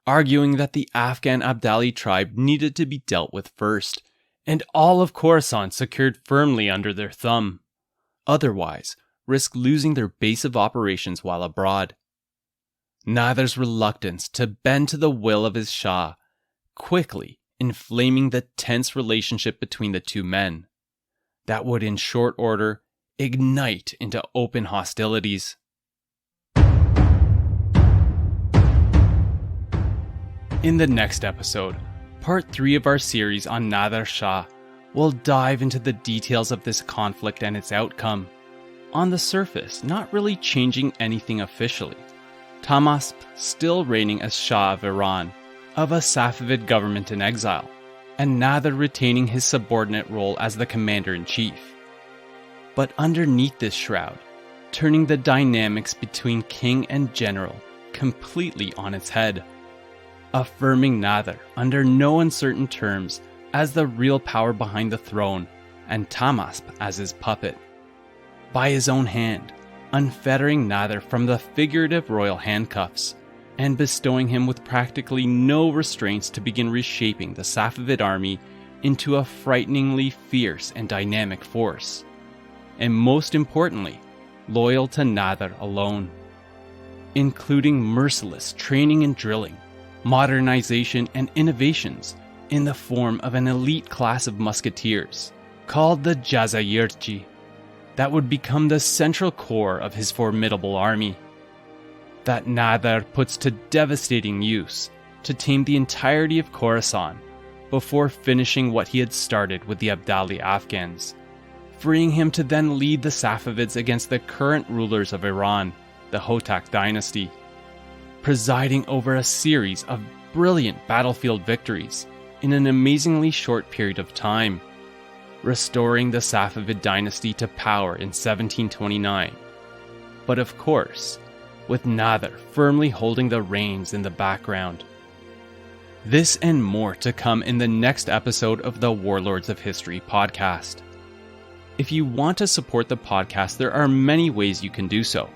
arguing that the Afghan Abdali tribe needed to be dealt with first, and all of Khorasan secured firmly under their thumb. Otherwise, risk losing their base of operations while abroad. Nadir's reluctance to bend to the will of his Shah, quickly inflaming the tense relationship between the two men, that would in short order ignite into open hostilities. In the next episode, part 3 of our series on Nadir Shah, we'll dive into the details of this conflict and its outcome. On the surface, not really changing anything officially. Tahmasp still reigning as Shah of Iran, of a Safavid government in exile, and Nadir retaining his subordinate role as the commander-in-chief. But underneath this shroud, turning the dynamics between king and general completely on its head, affirming Nadir under no uncertain terms as the real power behind the throne, and Tahmasp as his puppet. By his own hand, unfettering Nadir from the figurative royal handcuffs, and bestowing him with practically no restraints to begin reshaping the Safavid army into a frighteningly fierce and dynamic force. And most importantly, loyal to Nadir alone. Including merciless training and drilling, modernization and innovations in the form of an elite class of musketeers, called the Jazayirchi, that would become the central core of his formidable army. That Nadir puts to devastating use to tame the entirety of Khorasan before finishing what he had started with the Abdali Afghans, freeing him to then lead the Safavids against the current rulers of Iran, the Hotak dynasty, presiding over a series of brilliant battlefield victories in an amazingly short period of time, restoring the Safavid dynasty to power in 1729. But of course, with Nadir firmly holding the reins in the background. This and more to come in the next episode of the Warlords of History podcast. If you want to support the podcast, there are many ways you can do so.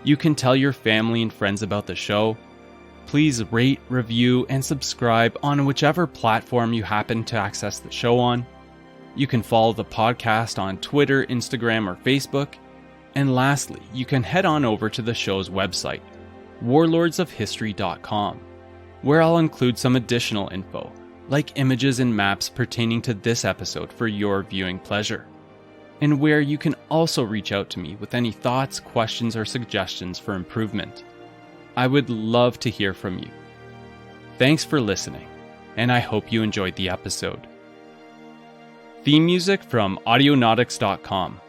You can tell your family and friends about the show. please rate, review, and subscribe on whichever platform you happen to access the show on. You can follow the podcast on Twitter, Instagram, or Facebook. And lastly, you can head on over to the show's website, warlordsofhistory.com, where I'll include some additional info, like images and maps pertaining to this episode for your viewing pleasure, and where you can also reach out to me with any thoughts, questions, or suggestions for improvement. I would love to hear from you. Thanks for listening, and I hope you enjoyed the episode. Theme music from audionautics.com.